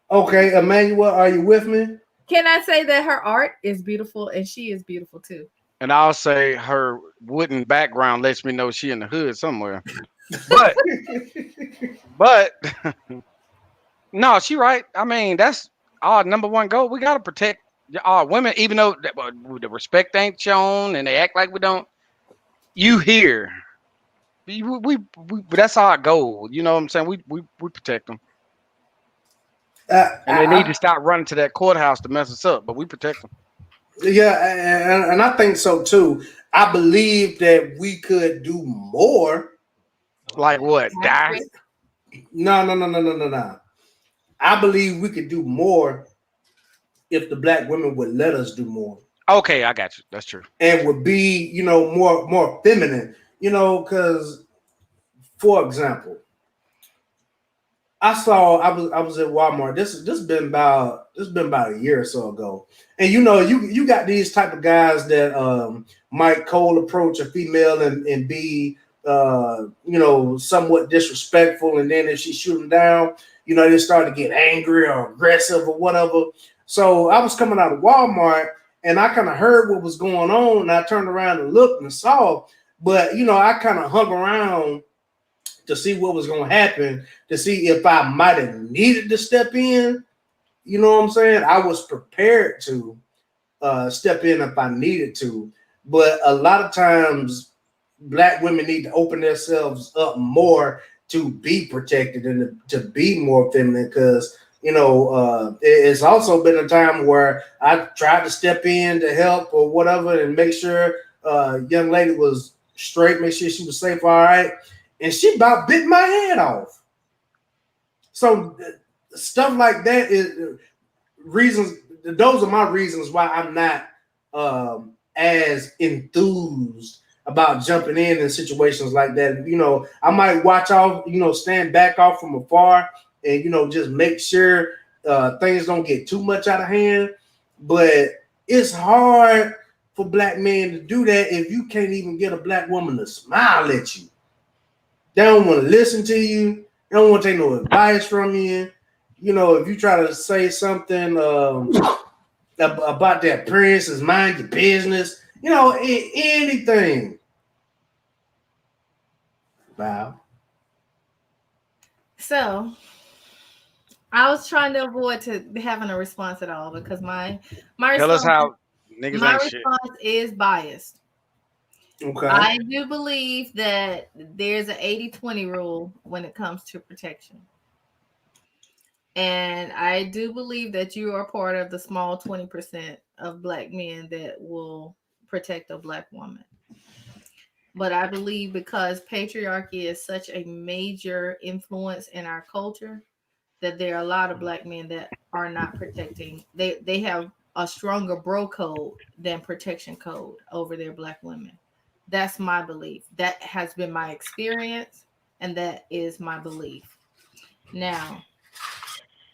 Okay, Emmanuel, are you with me? Can I say that her art is beautiful and she is beautiful too? And I'll say her wooden background lets me know she in the hood somewhere. But but no, she right. I mean, that's our number one goal. We gotta protect our women, even though the respect ain't shown and they act like we don't. You here? That's our goal. You know what I'm saying? We protect them, and they need to stop running to that courthouse to mess us up. But we protect them. Yeah, and I think so too. I believe that we could do more. Like what? Die? No. I believe we could do more if the black women would let us do more. Okay, I got you. That's true. And would be, more feminine. Because, for example, I was at Walmart. This been about a year or so ago. And you got these type of guys that might cold approach a female and be somewhat disrespectful, and then if she shoot them down, they start to get angry or aggressive or whatever. So I was coming out of Walmart and I kind of heard what was going on, and I turned around and looked and saw, but I kind of hung around to see what was going to happen, to see if I might have needed to step in. You know what I'm saying? I was prepared to step in if I needed to, but a lot of times black women need to open themselves up more to be protected and to be more feminine, because it's also been a time where I tried to step in to help or whatever and make sure young lady was straight, make sure she was safe, all right, and she about bit my head off. So stuff like that is reasons. Those are my reasons why I'm not as enthused about jumping in situations like that. I might watch off, stand back off from afar and, just make sure things don't get too much out of hand. But it's hard for black men to do that if you can't even get a black woman to smile at you. They don't want to listen to you. They don't want to take no advice from you. If you try to say something about their appearances, mind your business, anything. Wow. So I was trying to avoid having a response at all, because my Tell us how niggas my ain't response is biased. Okay. I do believe that there's an 80-20 rule when it comes to protection. And I do believe that you are part of the small 20% of black men that will protect a black woman. But I believe because patriarchy is such a major influence in our culture, that there are a lot of black men that are not protecting. They have a stronger bro code than protection code over their black women. That's my belief. That has been my experience, and that is my belief. Now,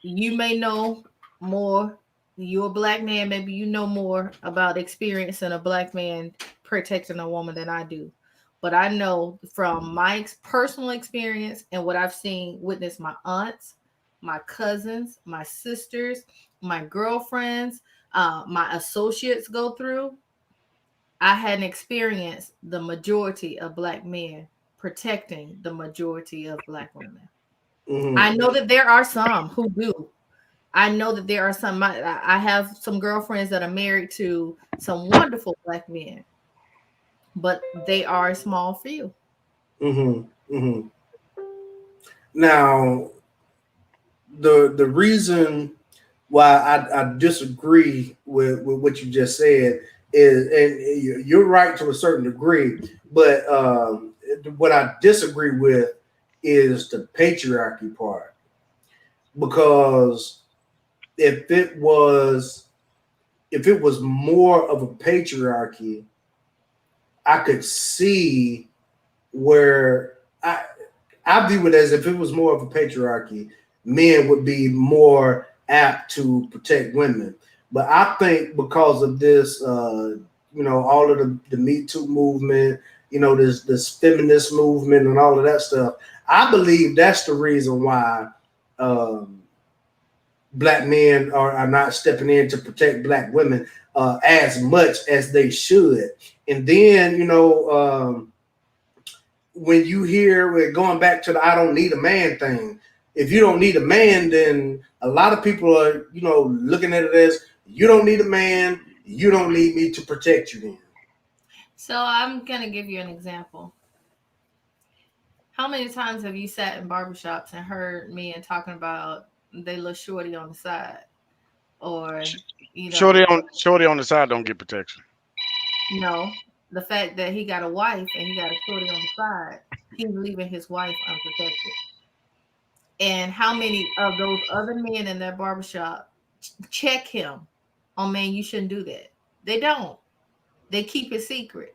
you may know more. You're a black man. Maybe you know more about experiencing a black man protecting a woman than I do. But I know from my personal experience and what I've seen, witness my aunts, my cousins, my sisters, my girlfriends, my associates go through. I hadn't experienced the majority of black men protecting the majority of black women. Mm-hmm. I know that there are some who do. I know that there are some. I have some girlfriends that are married to some wonderful black men, but they are a small few. Mm-hmm. Now, the reason why I disagree with what you just said is, and you're right to a certain degree, but what I disagree with is the patriarchy part. Because if it was if it was more of a patriarchy, I could see where I view it as if it was more of a patriarchy, men would be more apt to protect women. But I think because of this, all of the Me Too movement, this feminist movement and all of that stuff, I believe that's the reason why um, black men are not stepping in to protect black women as much as they should. And then, when you hear going back to the "I don't need a man" thing, if you don't need a man, then a lot of people are, looking at it as you don't need a man, you don't need me to protect you. Then, So I'm gonna give you an example. How many times have you sat in barbershops and heard men talking about they little shorty on the side, or you know, Shorty on the side don't get protection. no, the fact that he got a wife and he got a shorty on the side, he's leaving his wife unprotected. And how many of those other men in that barbershop check him on, man, you shouldn't do that? They don't. They keep it secret.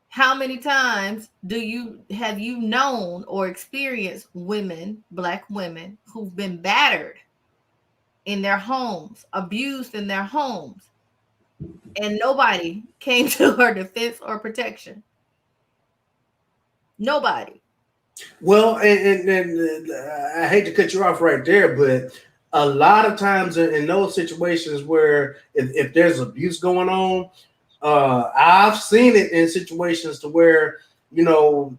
How many times have you known or experienced women, black women, who've been battered in their homes, abused in their homes, and nobody came to her defense or protection? Nobody. well, and I hate to cut you off right there, but a lot of times in those situations where if there's abuse going on, I've seen it in situations to where you know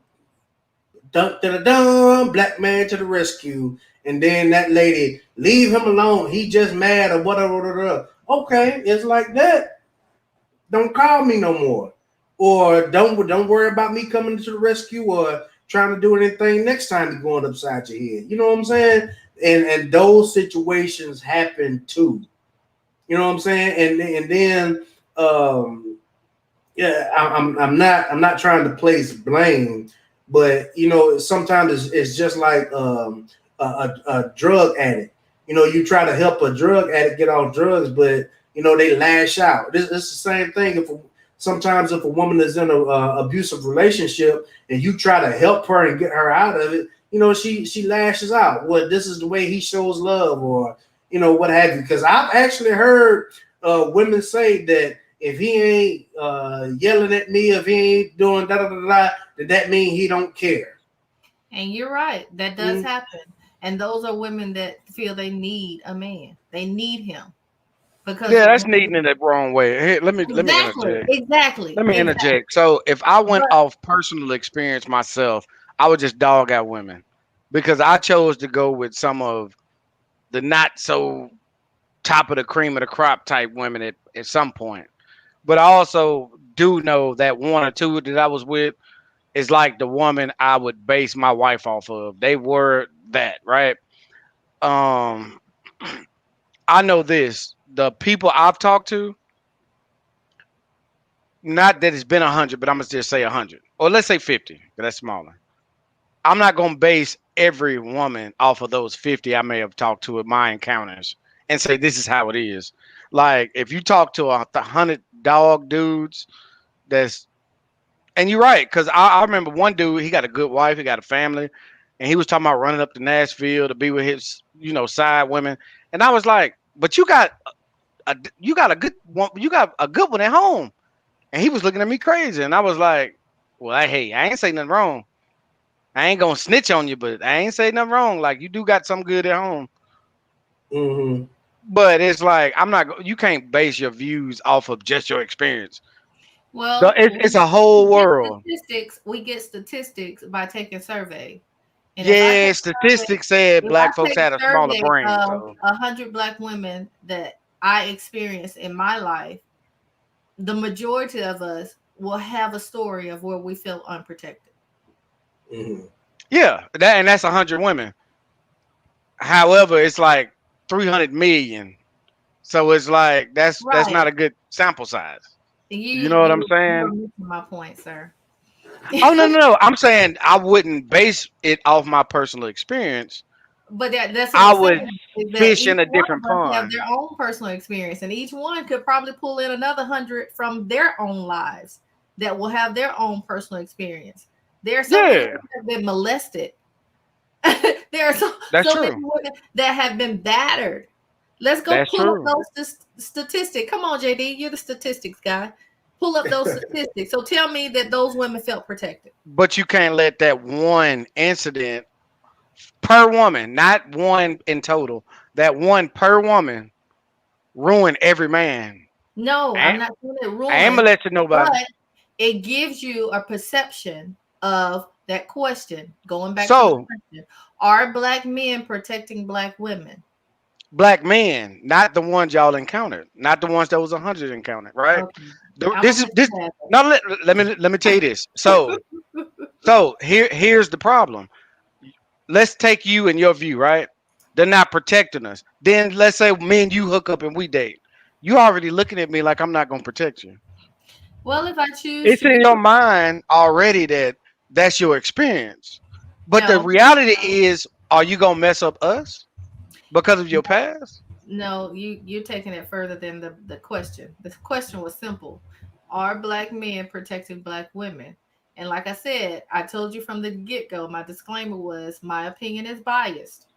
dun, dun, dun, dun, black man to the rescue. And then that lady, leave him alone. He just mad or whatever. Whatever. Okay, it's like that. Don't call me no more. Or don't worry about me coming to the rescue or trying to do anything next time you're going upside your head. You know what I'm saying? And those situations happen too. You know what I'm saying? And then yeah, I'm not trying to place blame, but sometimes it's just like a drug addict. You try to help a drug addict get off drugs, but they lash out. It's the same thing. Sometimes if a woman is in a abusive relationship and you try to help her and get her out of it, she lashes out. Well, this is the way he shows love, or what have you. Because I've actually heard women say that if he ain't yelling at me, if he ain't doing da da da da, that mean he don't care. And you're right. That does happen. And those are women that feel they need a man. They need him because Yeah, that's needing it the wrong way. Hey, let me exactly, interject. exactly, Let me exactly. interject. So if I went But off personal experience myself, I would just dog out women because I chose to go with some of the not so top of the cream of the crop type women at some point. But I also do know that one or two that I was with is like the woman I would base my wife off of. They were that, right? Um, I know this. The people I've talked to, not that it's been 100, but I'm gonna just say 100, or let's say 50, 'cause that's smaller. I'm not gonna base every woman off of those 50 I may have talked to at my encounters and say this is how it is. Like if you talk to 100 dog dudes, that's and you're right, because I remember one dude, he got a good wife, he got a family, and he was talking about running up to Nashville to be with his, side women. And I was like, but you got a good one, you got a good one at home. And he was looking at me crazy. And I was like, well, hey, I ain't say nothing wrong. I ain't gonna snitch on you, but I ain't say nothing wrong. Like you do got some good at home. Mm-hmm. But it's like you can't base your views off of just your experience. well, It's a whole world. we get statistics by taking survey. And if I Yeah, take survey, statistics said if I black folks take had a smaller survey brain. of So 100 black women that I experienced in my life, the majority of us will have a story of where we feel unprotected. Mhm. Yeah, and that's 100 women. However, it's like 300 million. So it's like that's Right. not a good sample size. You You know what I'm you're saying? missing my point, sir. Oh no. I'm saying I wouldn't base it off my personal experience. But that's what I I'm would saying. Is that fish each in a one different of us have pond. their own personal experience, and each one could probably pull in another 100 from their own lives that will have their own personal experience. There are so many Yeah, that have been molested. There are that's so many true. women that have been battered. Let's go That's pull up true. those statistics. Come on, JD, you're the statistics guy. Pull up those statistics. So tell me that those women felt protected. But you can't let that one incident per woman, not one in total, that one per woman ruin every man. No, I I'm ain't, not saying it I ain't ruined, molesting nobody. but it gives you a perception of that question. Going back to the So question, are black men protecting black women? black men, not the ones y'all encountered, not the ones that was 100 encountered, right? Okay, I'm This gonna is let this. you have No, let me tell you this. Here's the problem. Let's take you and your view, right? They're not protecting us. Then let's say me and you hook up and we date. You already looking at me like I'm not gonna protect you. Well, if I choose It's to in be, your mind already that that's your experience. But the no, reality is, are you gonna mess up us because of your past? no, you're taking it further than the question. The question was simple: are black men protecting black women? And like I said, I told you from the get go, my disclaimer was my opinion is biased.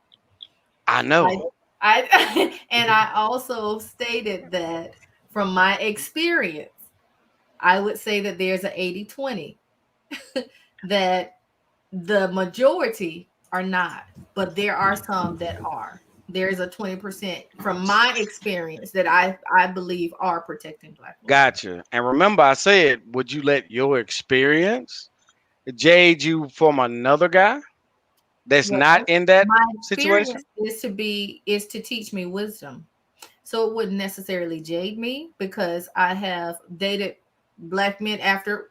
I I, know. and I also stated that from my experience, I would say that there's an 80-20, that the majority are not, but there are some that are. There's a 20% from my experience that I believe are protecting black women. Gotcha. And remember, I said, would you let your experience jade you from another guy that's not Well, in that my situation? experience is to teach me wisdom. So it wouldn't necessarily jade me because I have dated black men after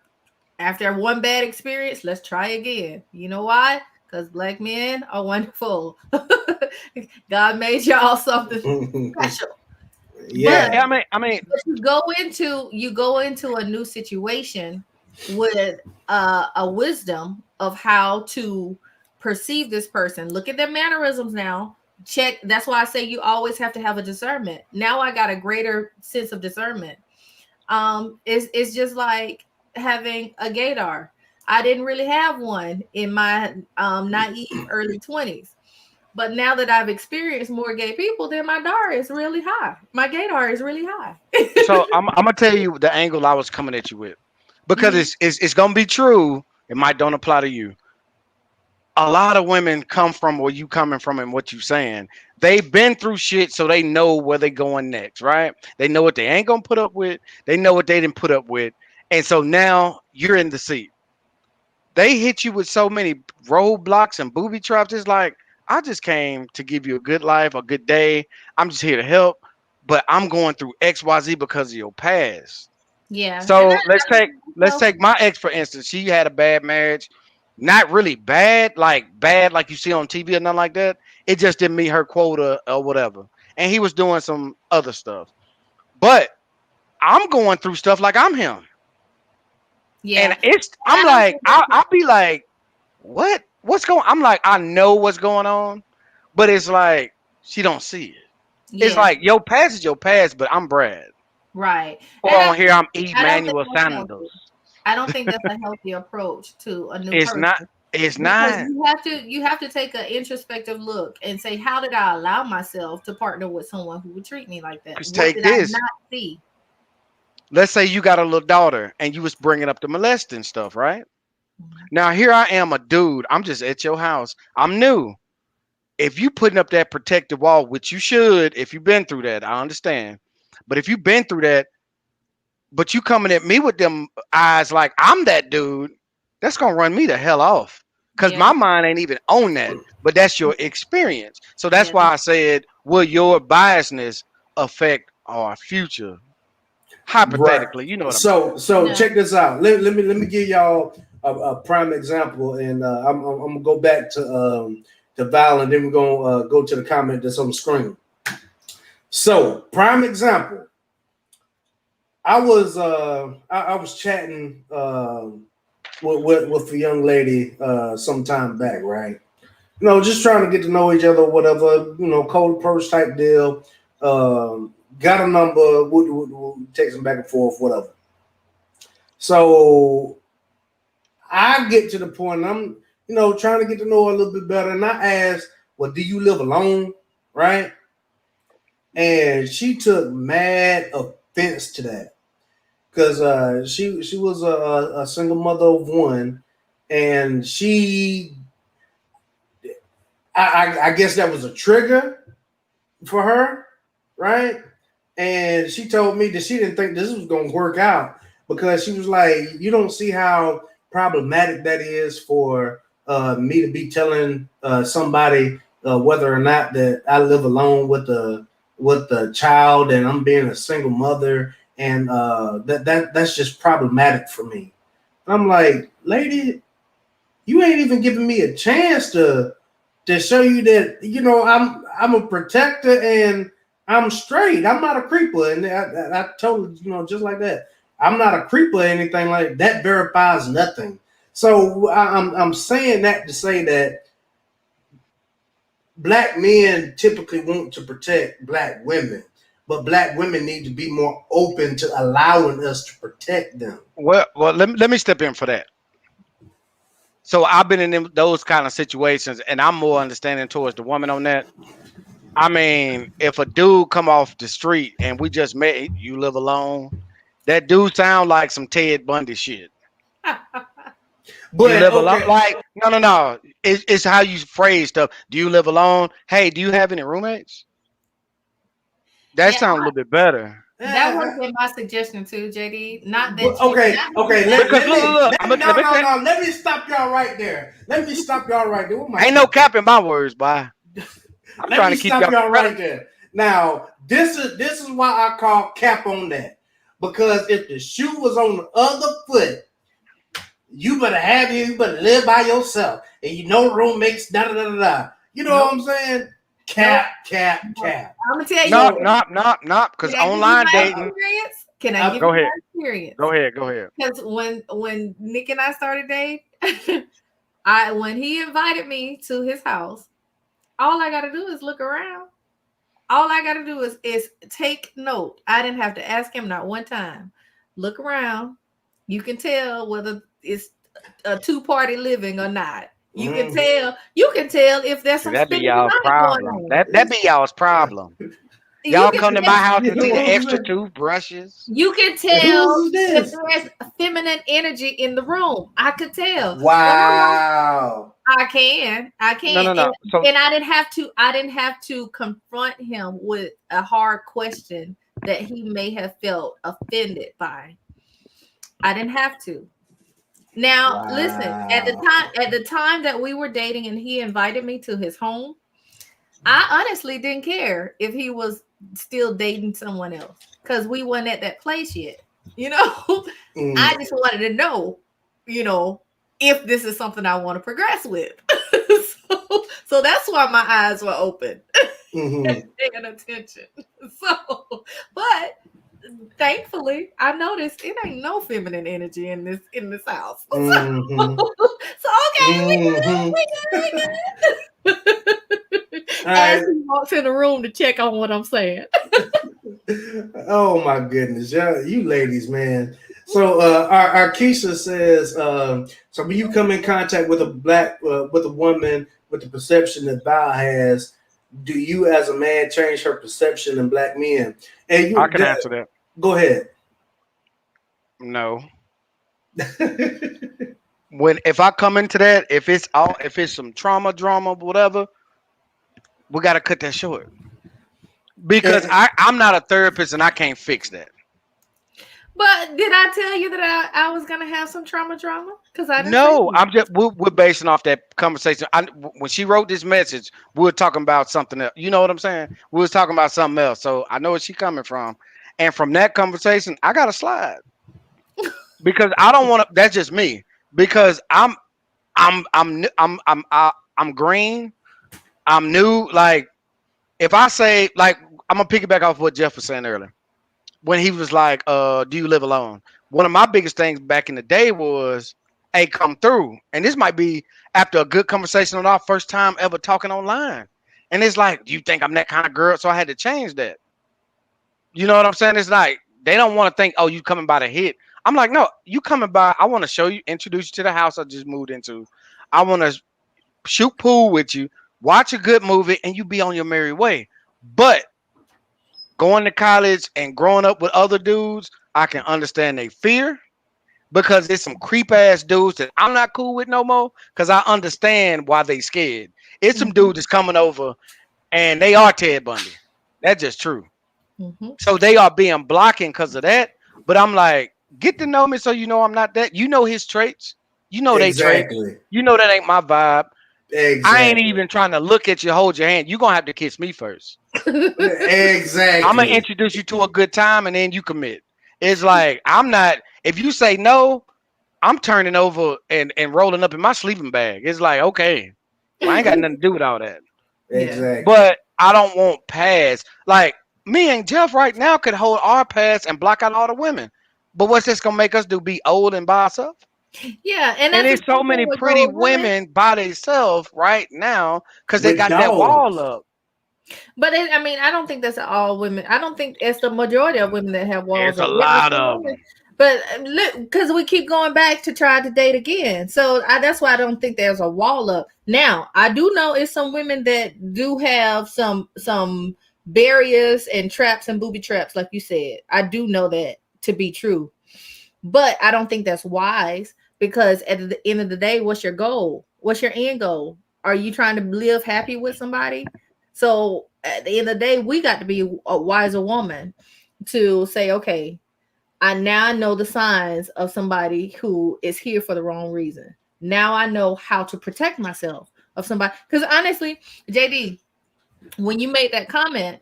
one bad experience. Let's try again. You know why? Because black men are wonderful. God made y'all something special. Yeah, But Yeah. I mean, you go into a new situation with a wisdom of how to perceive this person. Look at their mannerisms now. Check. That's why I say you always have to have a discernment. Now I got a greater sense of discernment. It's just like having a gaydar. I didn't really have one in my naive early 20s. But now that I've experienced more gay people, then my dar is really high. My gaydar is really high. so I'm gonna tell you the angle I was coming at you with, because Mhm. it's gonna be true. It might don't apply to you. A lot of women come from where you coming from and what you saying. They've been through shit, so they know where they going next, right? They know what they ain't gonna put up with. They know what they didn't put up with, and so now you're in the seat. They hit you with so many roadblocks and booby traps. It's like, I just came to give you a good life, a good day. I'm just here to help, but I'm going through XYZ because of your past. Yeah, and So let's I don't take think let's so. take my ex for instance. She had a bad marriage, not really bad like you see on TV or nothing like that. It just didn't meet her quota or whatever, and he was doing some other stuff. But I'm going through stuff like I'm him, and Yeah, I'm I don't like think I'll be like, what's going? I'm like, I know what's going on, but it's like she don't see it. It's yeah, like your past is your past, but I'm Brad. right. Or And on here I'm I don't think Emmanuel that's healthy. Sanders. I don't think that's a healthy approach to a new It's not. person It's because not. you have to take an introspective look and say, how did I allow myself to partner with someone who would treat me like that? Cause What take did I this. not see? Let's say you got a little daughter and you was bringing up the molesting stuff, right? Mhm. Now here I am, a dude. I'm just at your house. I'm new. If you putting up that protective wall, which you should, if you've been through that, I understand. But if you've been through that, but you coming at me with them eyes like I'm that dude, that's gonna run me the hell off. Cause Yeah, my mind ain't even on that. But that's your experience. So that's yeah, why I said, will your biasness affect our future? Hypothetically, you know what I'm saying. So No. check this out. Let me give y'all a prime example, and I'm gonna go back to Val, and then we're gonna go to the comment that's on the screen. So prime example. I was chatting with a young lady some time back, right? You know, just trying to get to know each other, whatever. You know, cold approach type deal. Got a number, we'll text them back and forth, whatever. So I get to the point, I'm, you know, trying to get to know her a little bit better, and I asked, well, do you live alone? Right? And she took mad offense to that. Because she was a single mother of one, and I guess that was a trigger for her, right? And she told me that she didn't think this was going to work out because she was like, you don't see how problematic that is for me to be telling somebody whether or not that I live alone with the child and I'm being a single mother, and that's just problematic for me. I'm like, lady, you ain't even giving me a chance to show you that, you know, I'm a protector and I'm straight. I'm not a creeper. And I told her, you know, just like that. I'm not a creeper or anything like that. Verifies nothing. So I'm saying that to say that black men typically want to protect black women, but black women need to be more open to allowing us to protect them. Well, let me step in for that. So I've been in those kind of situations, and I'm more understanding towards the woman on that. I mean, if a dude come off the street and we just met, you live alone. That dude sound like some Ted Bundy shit. But You live alone? okay, Like, no. It's how you phrase stuff. Do you live alone? Hey, do you have any roommates? That Yeah, sounds a little bit better. that would have been my suggestion too, JD. Not that But you. okay. Because look, No. Let me stop y'all right there. What am I ain't no talking? capping my words, boy. I'm Let trying me to keep stop y'all y'all right there. Now, this is why I call cap on that. Because if the shoe was on the other foot, you better live by yourself. And you know roommates, da da da da. You know what I'm saying? Cap. I'm gonna tell you. Not, So because Can I give you online my dating. experience? Can I give Go you ahead. my experience? Go ahead. Because when Nick and I started dating, when he invited me to his house, all I gotta do is look around. All I gotta do is take note. I didn't have to ask him not one time. Look around. You can tell whether it's a two-party living or not. You can tell. You can tell if there's See, some that be spending y'all's money going problem. on. That be y'all's problem. You Y'all can come to my house you and see know the what I'm extra saying? toothbrushes. You can tell Who's if this? there's feminine energy in the room. I could tell. Wow. I can. No. So And I didn't have to confront him with a hard question that he may have felt offended by. I didn't have to. Now, listen, Wow. at the time that we were dating and he invited me to his home, I honestly didn't care if he was still dating someone else because we weren't at that place yet. You know, I just wanted to know, you know, if this is something I want to progress with. so that's why my eyes were open and paying attention. So, but thankfully, I noticed it ain't no feminine energy in this house. So okay, Mm-hmm. we good. All As right. he walks in the room to check on what I'm saying. Oh my goodness, yeah, you ladies, man. So our Keisha says, so when you come in contact with with a woman with the perception that Val has, do you as a man change her perception in black men? And I can answer that. go ahead. No. If I come into that, if it's some trauma, drama, whatever, we gotta cut that short. Because And, I'm not a therapist and I can't fix that. But did I tell you that I was gonna have some trauma drama? Because I didn't say No, that. we're basing off that conversation. When she wrote this message, we were talking about something else. You know what I'm saying? We was talking about something else. So I know where she coming from, And from that conversation, I got to slide because I don't want to. That's just me. Because I'm green. I'm new. Like if I say like I'm gonna piggyback off what Jeff was saying earlier when he was like, "Do you live alone?" One of my biggest things back in the day was, "Hey, come through." And this might be after a good conversation on our first time ever talking online. And it's like, "Do you think I'm that kind of girl?" So I had to change that. You know what I'm saying? It's like they don't want to think, "Oh, you coming by the hit." I'm like, "No, you coming by. I want to show you, introduce you to the house I just moved into. I want to shoot pool with you, watch a good movie, and you be on your merry way." But going to college and growing up with other dudes, I can understand their fear because it's some creep ass dudes that I'm not cool with no more. Because I understand why they scared. It's some dudes that's coming over and they are Ted Bundy. That's just true. Mm-hmm. So they are being blocking because of that. But I'm like, get to know me so you know I'm not that. You know his traits. You know they traits. Exactly. You know that ain't my vibe. Exactly. I ain't even trying to look at you, hold your hand. You're going to have to kiss me first. Exactly. I'm going to introduce you to a good time and then you commit. It's like, I'm not, if you say no, I'm turning over and rolling up in my sleeping bag. It's like, okay, well, I ain't got nothing to do with all that. Exactly. But I don't want pass. Like, me and Jeff right now could hold our pass and block out all the women. But what's this going to make us do? Be old and by ourselves? Yeah, and And that's there's the so same many thing with pretty old women. women by themselves right now because they With got that dogs. wall up. But I mean, I don't think that's all women. I don't think it's the majority of women that have walls It's a up. Yeah, lot some of women. them. But look, because we keep going back to try to date again, so that's why I don't think there's a wall up. Now, I do know it's some women that do have some barriers and traps and booby traps, like you said. I do know that to be true, but I don't think that's wise because at the end of the day, what's your goal? What's your end goal? Are you trying to live happy with somebody? So at the end of the day, we got to be a wiser woman to say, okay, I now know the signs of somebody who is here for the wrong reason. Now I know how to protect myself of somebody. Because honestly, JD, when you made that comment,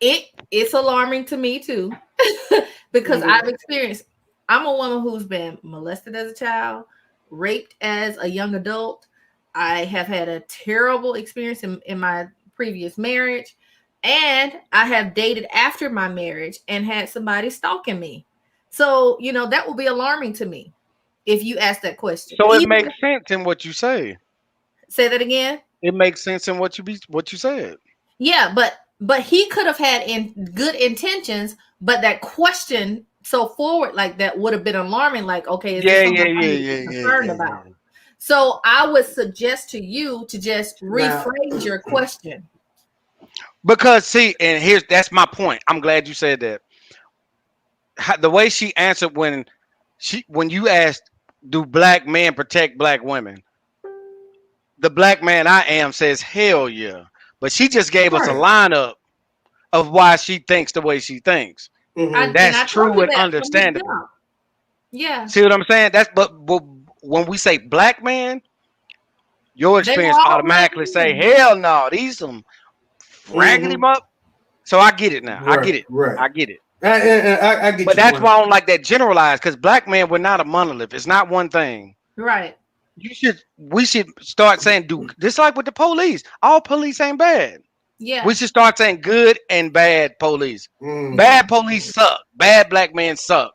it's alarming to me too. Because I've experienced, I'm a woman who's been molested as a child, raped as a young adult. I have had a terrible experience in my previous marriage. And I have dated after my marriage and had somebody stalking me. So, that will be alarming to me if you ask that question. So it Even makes sense in what you say. say that again. It makes sense in what you said. Yeah, but he could have had good intentions, but that question so forward like that would have been alarming. Like, okay, is this something I need to be concerned about? So I would suggest to you to just rephrase your question. Because see, and that's my point. I'm glad you said that. The way she answered when you asked, "Do black men protect black women?" The black man I am says, "Hell yeah!" But she just gave us a lineup of why she thinks the way she thinks. Mm-hmm. That's I told true you and that from the understandable. jump. Yeah. See what I'm saying? But when we say black man, your They were experience all black automatically say, men. "Hell no, these some raggedy Mm-hmm. up." So I get it now. I Right. get it. Right. I get it. I get But your that's point. why I don't like that generalized, because black men, we're not a monolith. It's not one thing. Right. We should start saying, do just like with the police. All police ain't bad. Yeah. We should start saying good and bad police. Mm. Bad police suck. Bad black men suck.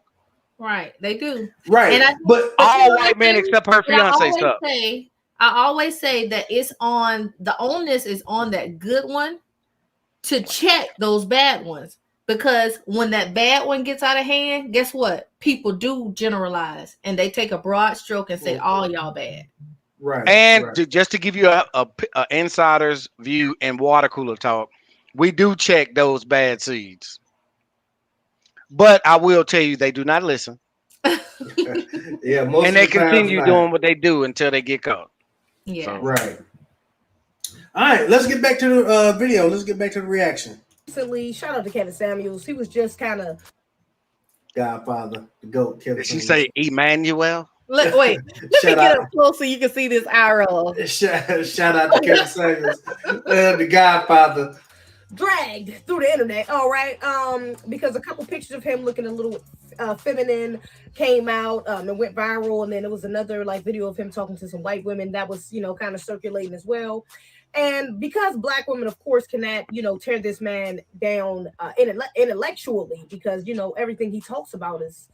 Right. They do. Right. And But All white men except her fiance suck. I always say that it's on the onus is on that good one to check those bad ones. Because when that bad one gets out of hand, guess what? People do generalize and they take a broad stroke and say, all y'all bad. Right. And just to give you a insider's view and water cooler talk, we do check those bad seeds. But I will tell you, they do not listen. Yeah, most And of they the times continue not. doing what they do until they get caught. Yeah. So. Right. All right, let's get back to the video. Let's get back to the reaction. Recently, shout out to Kevin Samuels. He was just kind of Godfather, the GOAT, Kevin Did she Samuels. say Emmanuel? Look, wait. Let me get up close so you can see this eye roll. Shout out to Kevin Samuels, the Godfather. dragged through the internet. All right, because a couple pictures of him looking a little feminine came out and went viral, and then there was another like video of him talking to some white women that was kind of circulating as well. And because black women, of course, cannot tear this man down intellectually, because everything he talks about is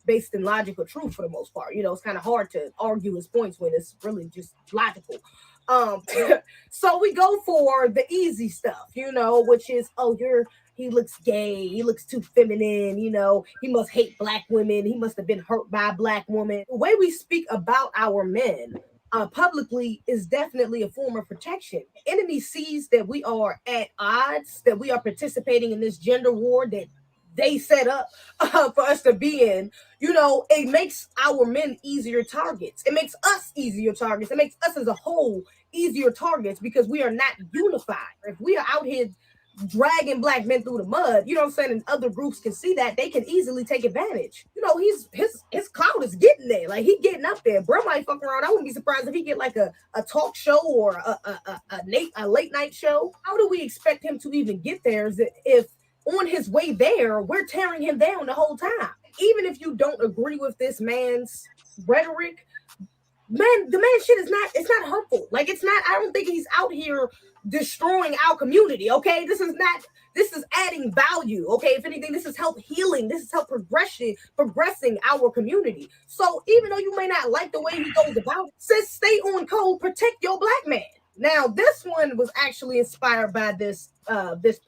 based in logical truth for the most part. It's kind of hard to argue his points when it's really just logical. Um, so we go for the easy stuff, which is, he looks gay, he looks too feminine, he must hate black women, he must have been hurt by a black woman. The way we speak about our men publicly is definitely a form of protection. The enemy sees that we are at odds, that we are participating in this gender war that they set up for us to be in. It makes our men easier targets. It makes us easier targets. It makes us as a whole easier targets because we are not unified. If we are out here dragging black men through the mud, you know what I'm saying, and other groups can see that, they can easily take advantage. His clout is getting there. Like, he getting up there. Bro might fuck around. I wouldn't be surprised if he get like a talk show or a late night show. How do we expect him to even get there if on his way there, we're tearing him down the whole time? Even if you don't agree with this man's rhetoric, man, the man shit it's not hurtful. Like, it's not, I don't think he's out here destroying our community. Okay. This is adding value. Okay. If anything, this is help healing. This is help progressing our community. So even though you may not like the way he goes about it, says stay on code, protect your black man. Now, this one was actually inspired by this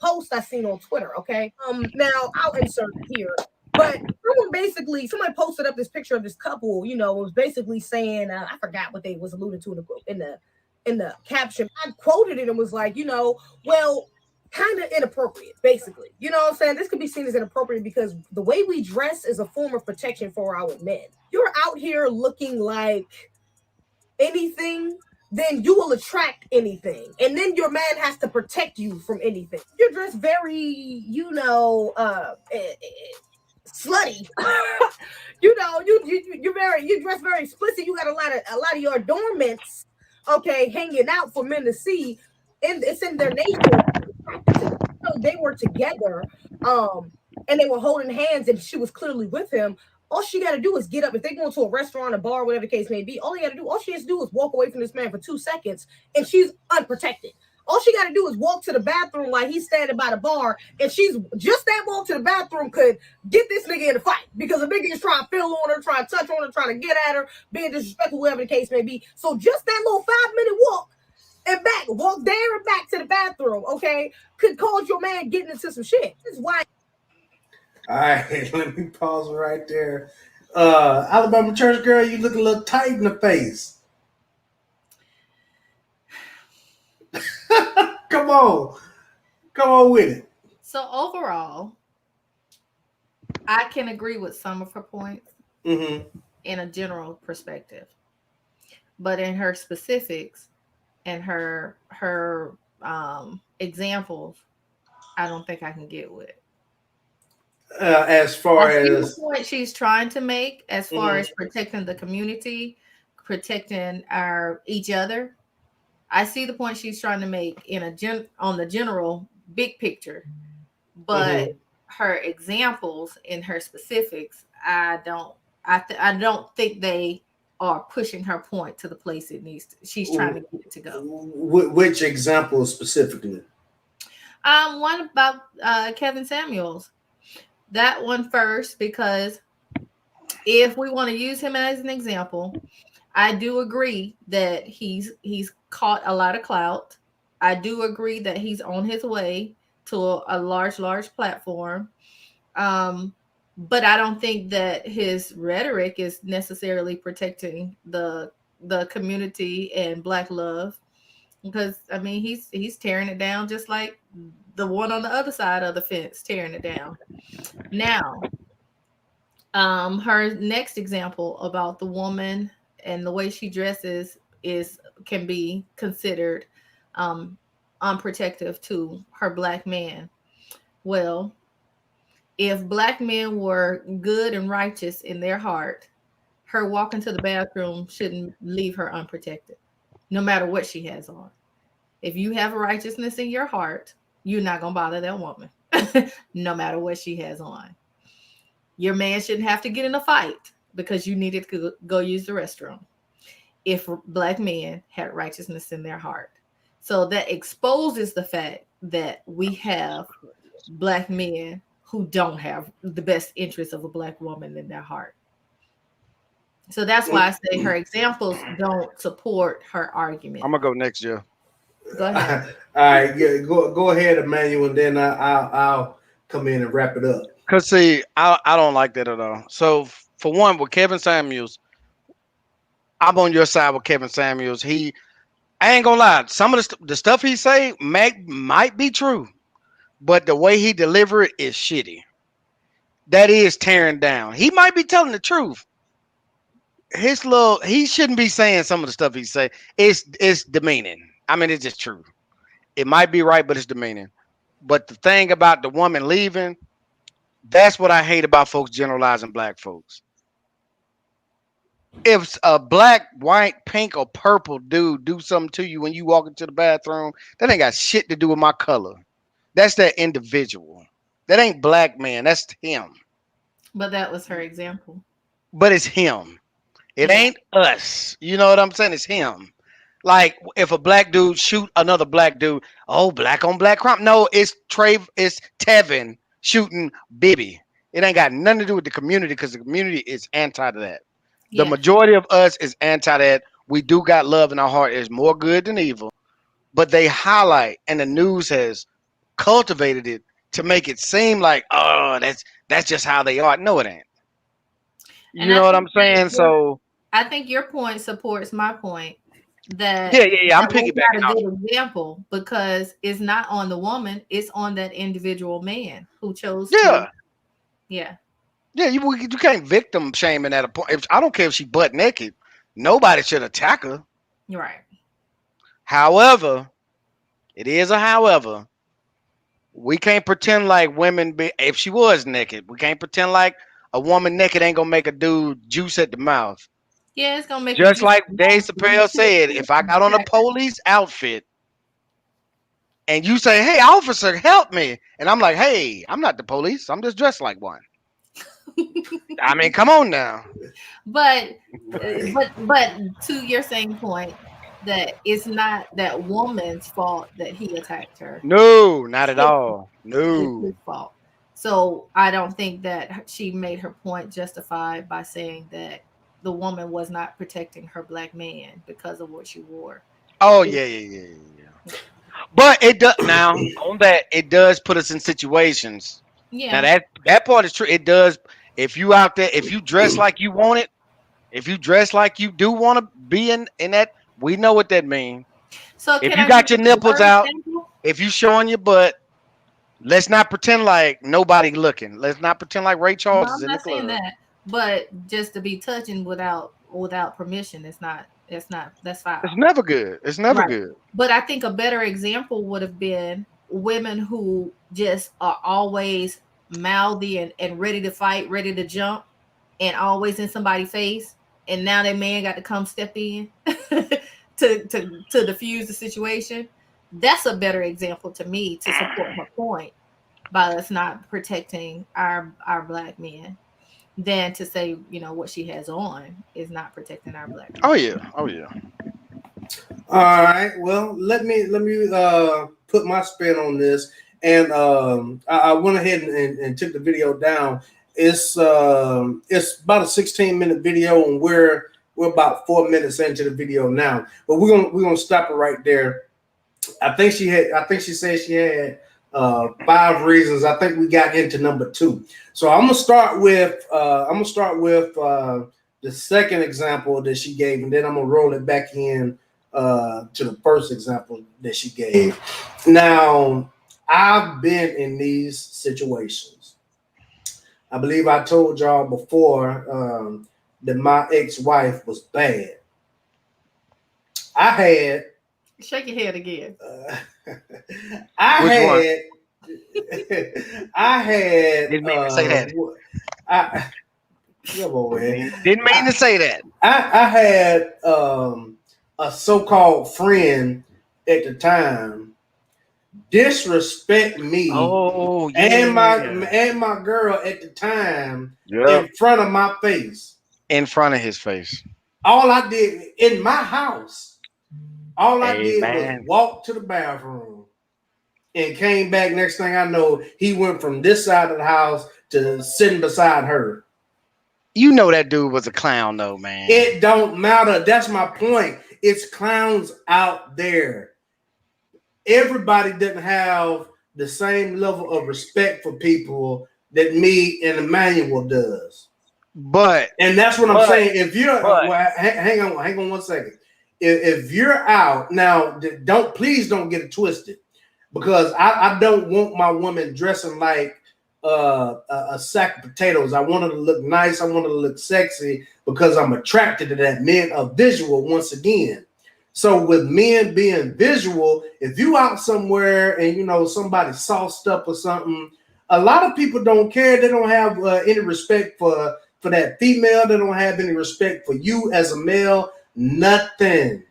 post I seen on Twitter. Okay. Now I'll insert it here. But somebody posted up this picture of this couple, was basically saying, I forgot what they was alluding to in the caption. I quoted it and was like, well, kind of inappropriate, basically. You know what I'm saying? This could be seen as inappropriate because the way we dress is a form of protection for our men. You're out here looking like anything, then you will attract anything. And then your man has to protect you from anything. You're dressed very, slutty. You dress very explicit. You got a lot of your adornments, hanging out for men to see, and it's in their nature. They were together, and they were holding hands, and she was clearly with him. All she got to do is get up. If they go into a restaurant, a bar, whatever the case may be, all she has to do is walk away from this man for 2 seconds, and she's unprotected. All she got to do is walk to the bathroom while he's standing by the bar, and she's just that walk to the bathroom could get this nigga in a fight because the nigga is trying to feel on her, trying to touch on her, trying to get at her, being disrespectful, whatever the case may be. So just that little 5-minute walk and back, walk there and back to the bathroom, could cause your man getting into some shit. That's why. All right, let me pause right there. Alabama church girl, you look a little tight in the face. Come on with it. So overall, I can agree with some of her points in a general perspective, but in her specifics and her examples, I don't think I can get with it. As far as the point she's trying to make, as far as protecting the community, protecting each other, I see the point she's trying to make on the general big picture, but her examples and her specifics, I don't think they are pushing her point to the place it needs to. She's trying to get it to go. Which example specifically? One about Kevin Samuels. That one first, because if we want to use him as an example, I do agree that he's caught a lot of clout. I do agree that he's on his way to a large platform. But I don't think that his rhetoric is necessarily protecting the community and Black love, because I mean he's tearing it down just like the one on the other side of the fence tearing it down. Now, her next example about the woman and the way she dresses can be considered unprotective to her Black man. Well, if Black men were good and righteous in their heart, her walking to the bathroom shouldn't leave her unprotected, no matter what she has on. If you have righteousness in your heart, you're not gonna bother that woman, no matter what she has on. Your man shouldn't have to get in a fight because you needed to go use the restroom if Black men had righteousness in their heart. So that exposes the fact that we have Black men who don't have the best interest of a Black woman in their heart. So that's why I say her examples don't support her argument. I'm gonna go next, Joe. Go ahead. All right, yeah, go ahead, Emmanuel, and then I'll come in and wrap it up. Cause see, I don't like that at all. So for one, with Kevin Samuels, I'm on your side with Kevin Samuels. I ain't gonna lie, some of the stuff he say might be true, but the way he deliver it is shitty. That is tearing down. He might be telling the truth. He shouldn't be saying some of the stuff he say. It's demeaning. I mean, it's just true. It might be right, but it's demeaning. But the thing about the woman leaving, that's what I hate about folks generalizing Black folks. If a black, white, pink, or purple dude do something to you when you walk into the bathroom, that ain't got shit to do with my color. That's that individual. That ain't Black man. That's him. But that was her example. But it's him. It ain't us. You know what I'm saying? It's him. Like if a Black dude shoot another Black dude, oh, Black on Black crime. No, it's Tevin shooting Bibby. It ain't got nothing to do with the community because the community is anti to that. The majority of us is anti that. We do got love in our heart. It's more good than evil. But they highlight, and the news has cultivated it to make it seem like, oh, that's just how they are. No, it ain't. You know what I'm saying? So I think your point supports my point. That yeah. I'm piggybacking off. A good example because it's not on the woman; it's on that individual man who chose. Yeah. You can't victim shaming at a point. I don't care if she butt naked. Nobody should attack her. You're right. However, it is a however. We can't pretend like women if she was naked. We can't pretend like a woman naked ain't gonna make a dude juice at the mouth. Yeah, it's gonna make just like Dave Chappelle said. If I got on a police outfit and you say, "Hey, officer, help me," and I'm like, "Hey, I'm not the police. I'm just dressed like one." I mean, come on now. But to your same point, that it's not that woman's fault that he attacked her. No, not at all. No, it's his fault. So I don't think that she made her point justified by saying that the woman was not protecting her Black man because of what she wore. Oh yeah. But it does now on that. It does put us in situations. Yeah. Now that part is true. It does. If you out there, if you dress like you want it, if you dress like you do want to be in that, we know what that means. So if you got your nipples out, if you showing your butt, let's not pretend like nobody looking. Let's not pretend like Ray Charles is in the club. I'm not saying that, but just to be touching without permission, that's foul. It's never good. It's never good. But I think a better example would have been women who just are always mouthy and ready to fight, ready to jump, and always in somebody's face. And now that man got to come step in to diffuse the situation. That's a better example to me to support her point by us not protecting our Black men than to say, what she has on is not protecting our Black men. Oh yeah. All right. Well, let me put my spin on this, and I went ahead and took the video down. It's about a 16-minute video, and we're about 4 minutes into the video now. But we're gonna stop it right there. I think she said she had 5 reasons. I think we got into number 2. So I'm gonna start with the second example that she gave, and then I'm gonna roll it back in to the first example that she gave. Now, I've been in these situations. I believe I told y'all before that my ex-wife was bad. Shake your head again. I had. Didn't mean to say that. Didn't mean to say that. I had a so-called friend at the time disrespect me Oh and yeah. my girl at the time Yep. in front of my face. In front of his face. All I did in my house, all I Hey did was man. walk to the bathroom and came back. Next thing I know, he went from this side of the house to sitting beside her. You know that dude was a clown though, man. It don't matter. That's my point. It's clowns out there. Everybody doesn't have the same level of respect for people that me and Emmanuel does. But And that's what I'm saying. If you're, but hang on 1 second. If you're out now, please don't get it twisted, because I don't want my woman dressing like a sack of potatoes. I want her to look nice. I want her to look sexy because I'm attracted to that. Men are visual once again. So with men being visual, if you out somewhere and you know somebody sauced up or something, a lot of people don't care. They don't have any respect for that female. They don't have any respect for you as a male. Nothing.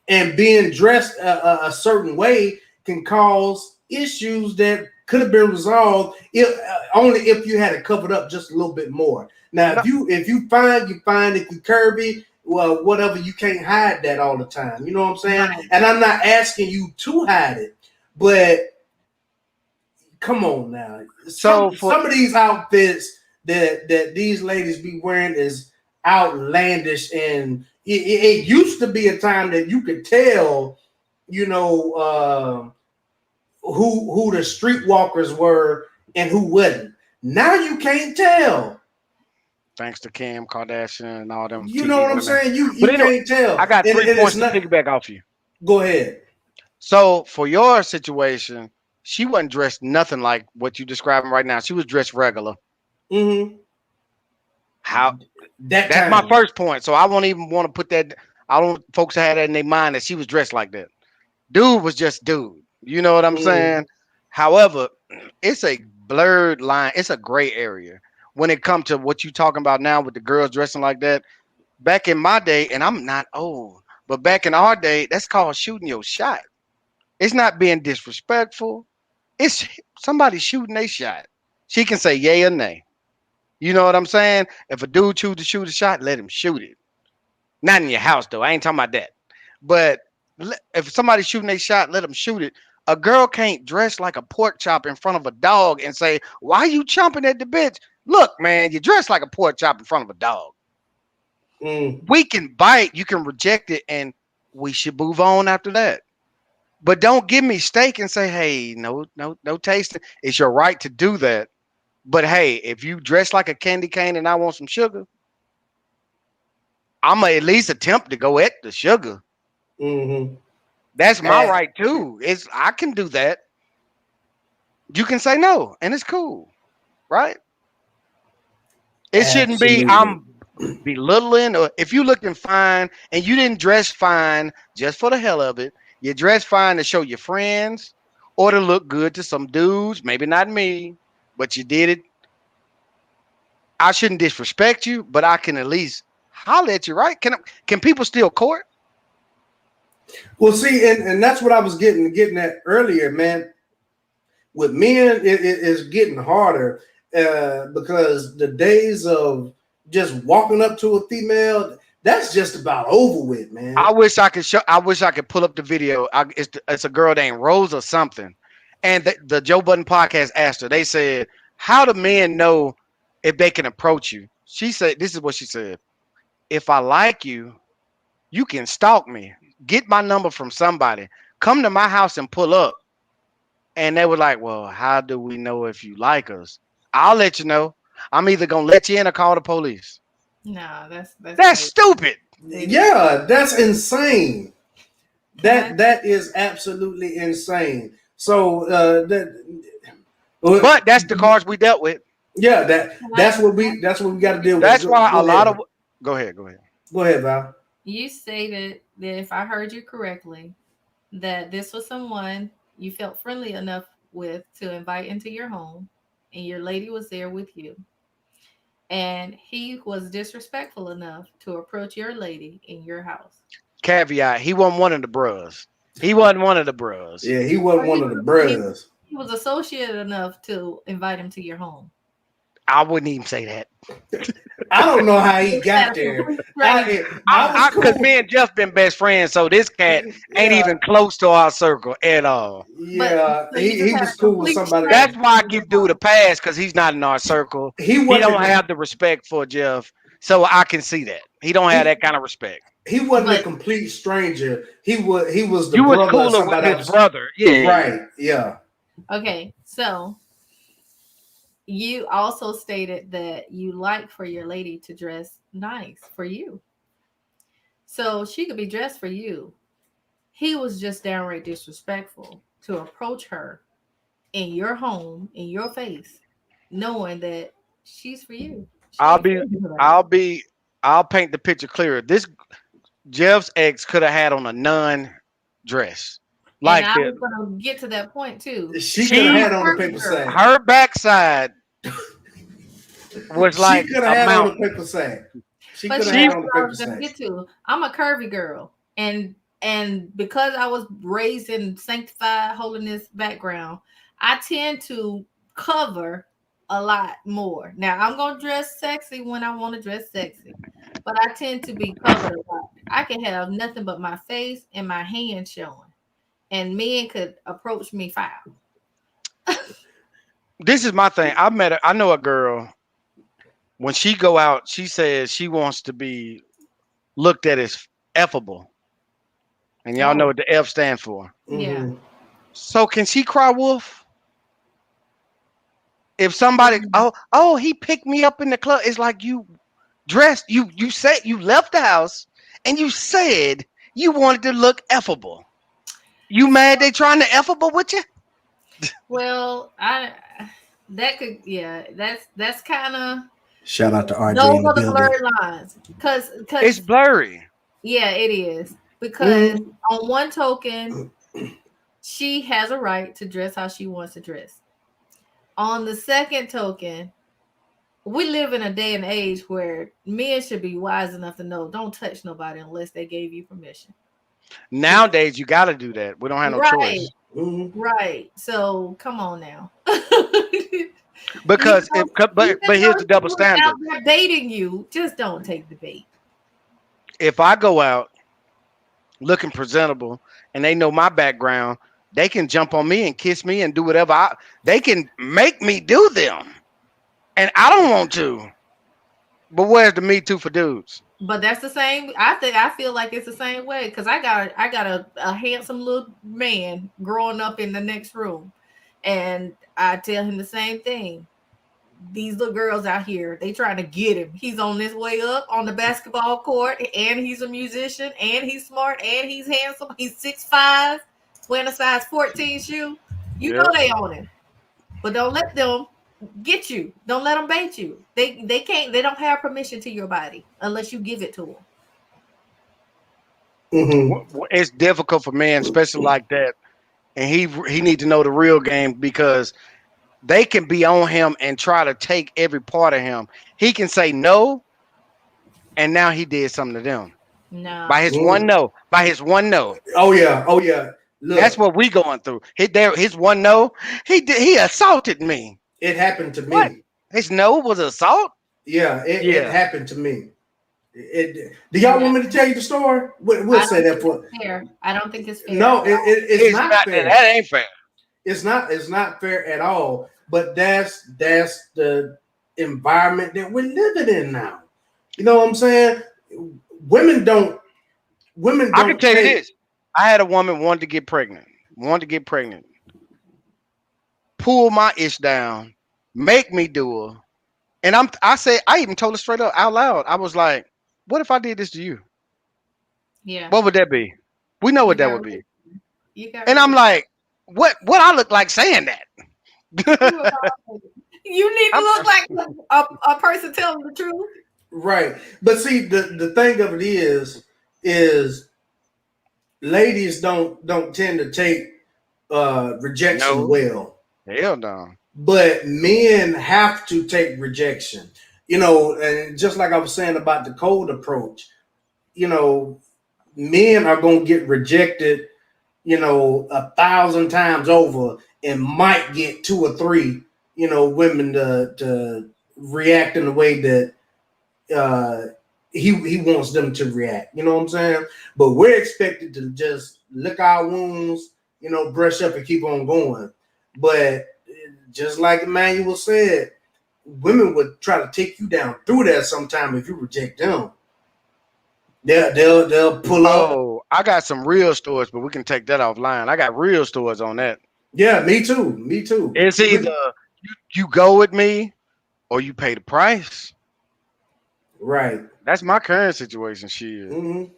And being dressed a certain way can cause issues that could have been resolved if only if you had it covered up just a little bit more. Now, no, if you find you find if you curvy, well, whatever, you can't hide that all the time. You know what I'm saying? Right. And I'm not asking you to hide it, but come on now. so for Some of these outfits that these ladies be wearing is outlandish, and it used to be a time that you could tell, you know, who the streetwalkers were and who wasn't. Now you can't tell. thanks to Kim Kardashian and all them You know TV what I'm women. saying? But You anyway, can't tell, I got and 3 points it's to not. piggyback off you. Go ahead. So for your situation, she wasn't dressed nothing like what you describing right now. She was dressed regular. Mm-hmm. How That that's my time. first point. So I won't even want to put that. I don't folks had that in their mind that she was dressed like that. Dude was just dude. You know what I'm Mm-hmm. saying? However, it's a blurred line. It's a gray area when it comes to what you talking about now with the girls dressing like that. Back in my day, and I'm not old, but back in our day, that's called shooting your shot. It's not being disrespectful. It's somebody shooting a shot. She can say yay or nay. You know what I'm saying? If a dude choose to shoot a shot, let him shoot it. Not in your house though. I ain't talking about that. But if somebody's shooting a shot, let them shoot it. A girl can't dress like a pork chop in front of a dog and say, "Why you chomping at the bitch?" Look, man, you dress like a pork chop in front of a dog. Mm. We can bite, you can reject it, and we should move on after that. But don't give me steak and say, "Hey, no tasting." It's your right to do that. But hey, if you dress like a candy cane and I want some sugar, I'm gonna at least attempt to go at the sugar. Mm-hmm. That's my right too. It's I can do that. You can say no, and it's cool, right? It shouldn't be Absolutely. I'm belittling, or if you looking fine and you didn't dress fine just for the hell of it, you dress fine to show your friends or to look good to some dudes, maybe not me, but you did it. I shouldn't disrespect you, but I can at least holler at you, right? Can people still court? Well, see, and that's what I was getting at earlier, man. With men, it's getting harder because the days of just walking up to a female, that's just about over with, man. I wish I could show. I wish I could pull up the video. It's a girl named Rose or something, and the Joe Budden podcast asked her. They said, "How do men know if they can approach you?" She said, "This is what she said: If I like you, you can stalk me. Get my number from somebody. Come to my house and pull up." And they were like, "Well, how do we know if you like us?" I'll let you know. I'm either gonna let you in or call the police. No, that's That's crazy. stupid. It is. Yeah, that's insane. Can I? That is absolutely insane. So well, But that's the cards we dealt with. yeah, Can I? that's what we got to deal with. That's why a Go lot ahead. of go ahead, go ahead. Go ahead, Val. You stated that if I heard you correctly, that this was someone you felt friendly enough with to invite into your home, and your lady was there with you, and he was disrespectful enough to approach your lady in your house. Caveat: he wasn't one of the bros. He wasn't one of the bros. Yeah, he wasn't one of the brothers. He was associated enough to invite him to your home. I wouldn't even say that. I don't know how he got there. Because me and Jeff been best friends, so this cat ain't even close to our circle at all. Yeah, he was cool with somebody. That's why I give dude a pass, because he's not in our circle. He don't have the respect for Jeff, so I can see that he don't have that kind of respect. He wasn't a complete stranger. He was the you brother was cooler with his brother. Yeah, right. Yeah. Okay, so you also stated that you like for your lady to dress nice for you. So she could be dressed for you. He was just downright disrespectful to approach her in your home, in your face, knowing that she's for you. I'll paint the picture clearer. This Jeff's ex could have had on a nun dress. Like I was gonna get to that point too. She could have had on a paper sack. Her backside was like she could have had on a paper sack. She could have had on a paper sack. I'm a curvy girl, and because I was raised in sanctified holiness background, I tend to cover a lot more. Now I'm gonna dress sexy when I want to dress sexy, but I tend to be covered a lot. I can have nothing but my face and my hands showing, and men could approach me foul. This is my thing. I know a girl. When she go out, she says she wants to be looked at as effable, and y'all know what the F stand for. Yeah. Mm-hmm. So can she cry wolf? If somebody, he picked me up in the club, it's like you dressed, you said you left the house and you said you wanted to look effable. You mad they trying to effable with you? Well, that's kind of. Shout out to RJ. Those are the blurred lines, because it's blurry. Yeah, it is, because on one token, she has a right to dress how she wants to dress. On the second token, we live in a day and age where men should be wise enough to know don't touch nobody unless they gave you permission. Nowadays, you got to do that. We don't have no choice. Right. So come on now. Because but here's the double standard. They're baiting you. Just don't take the bait. If I go out looking presentable and they know my background, they can jump on me and kiss me and do whatever. They can make me do them, and I don't want to. But where's the Me Too for dudes? But that's the same. I feel like it's the same way, because I got a handsome little man growing up in the next room, and I tell him the same thing. These little girls out here, they trying to get him. He's on his way up on the basketball court, and he's a musician, and he's smart, and he's handsome. He's 6'5", wearing a size 14 shoe. You know they own him. But don't let them get you. Don't let them bait you. They can't. They don't have permission to your body unless you give it to them. Mm-hmm. It's difficult for men, especially like that, and he need to know the real game, because they can be on him and try to take every part of him. He can say no, and now he did something to them. No. By his one no. Oh yeah. Look, that's what we going through. His one no. He assaulted me. It happened to me. What? His no was assault? Yeah, it happened to me. Do y'all want me to tell you the story? We'll say that for fair. I don't think it's fair. No, it's not fair. That ain't fair. It's not fair at all. But that's the environment that we're living in now. You know what I'm saying? Women don't. I can tell you this. I had a woman wanted to get pregnant. Pull my ish down, make me do her. And I even told her straight up out loud. I was like, what if I did this to you? Yeah. What would that be? We know what that would be. And I'm like, what I look like saying that? You need to look like a person telling the truth. Right. But see, the thing of it is ladies don't tend to take rejection well. Hell no. But men have to take rejection. You know, and just like I was saying about the cold approach, you know, men are gonna get rejected, 1,000 times over and might get 2 or 3, women to react in the way that he wants them to react. You know what I'm saying? But we're expected to just lick our wounds, brush up and keep on going. But just like Emmanuel said, women would try to take you down through that sometime if you reject them. They'll pull up. Oh, I got some real stories, but we can take that offline. I got real stories on that. Yeah, me too. It's either you go with me or you pay the price. Right. That's my current situation. Shit. Mm-hmm.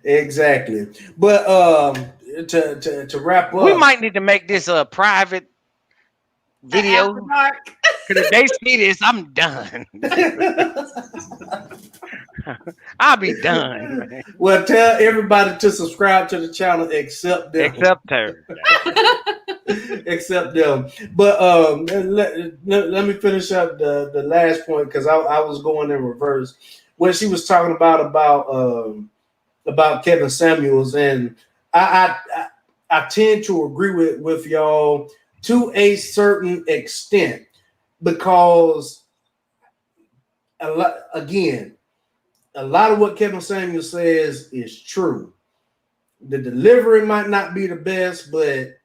Exactly. But to wrap up, We might need to make this a private video. After dark. Because if they see this, I'm done. I'll be done. Man. Well, tell everybody to subscribe to the channel except them. Except her. Except them. But let me finish up the last point because I was going in reverse. When she was talking about Kevin Samuels, and I tend to agree with y'all to a certain extent because a lot of what Kevin Samuels says is true. The delivery might not be the best, but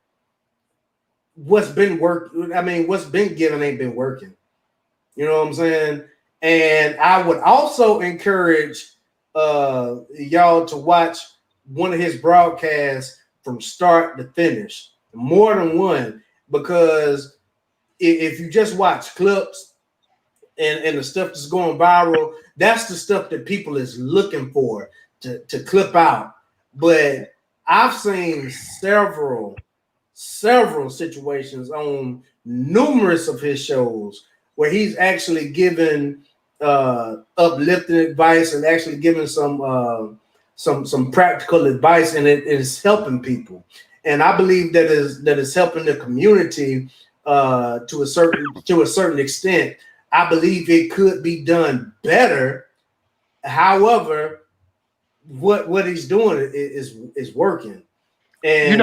what's been given ain't been working. You know what I'm saying? And I would also encourage y'all to watch one of his broadcasts from start to finish, more than one, because if you just watch clips and the stuff that's going viral, that's the stuff that people is looking for to clip out. But I've seen several situations on numerous of his shows where he's actually given uplifting advice and actually giving some practical advice, and it is helping people. And I believe that is helping the community to a certain extent. I believe it could be done better. However, what he's doing is working. And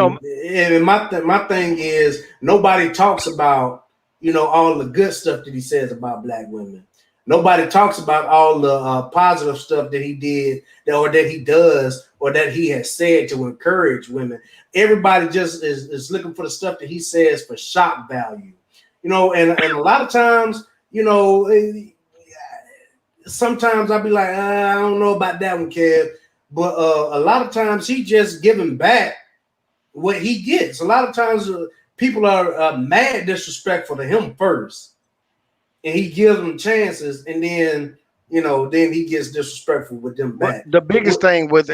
my thing is nobody talks about all the good stuff that he says about Black women. Nobody talks about all the positive stuff that he did or that he does or that he has said to encourage women. Everybody just is looking for the stuff that he says for shock value. And a lot of times, sometimes I'll be like, I don't know about that one, Kev. But a lot of times he just giving back what he gets. A lot of times people are mad disrespectful to him first. And he gives them chances, and then he gets disrespectful with them back. But the biggest thing with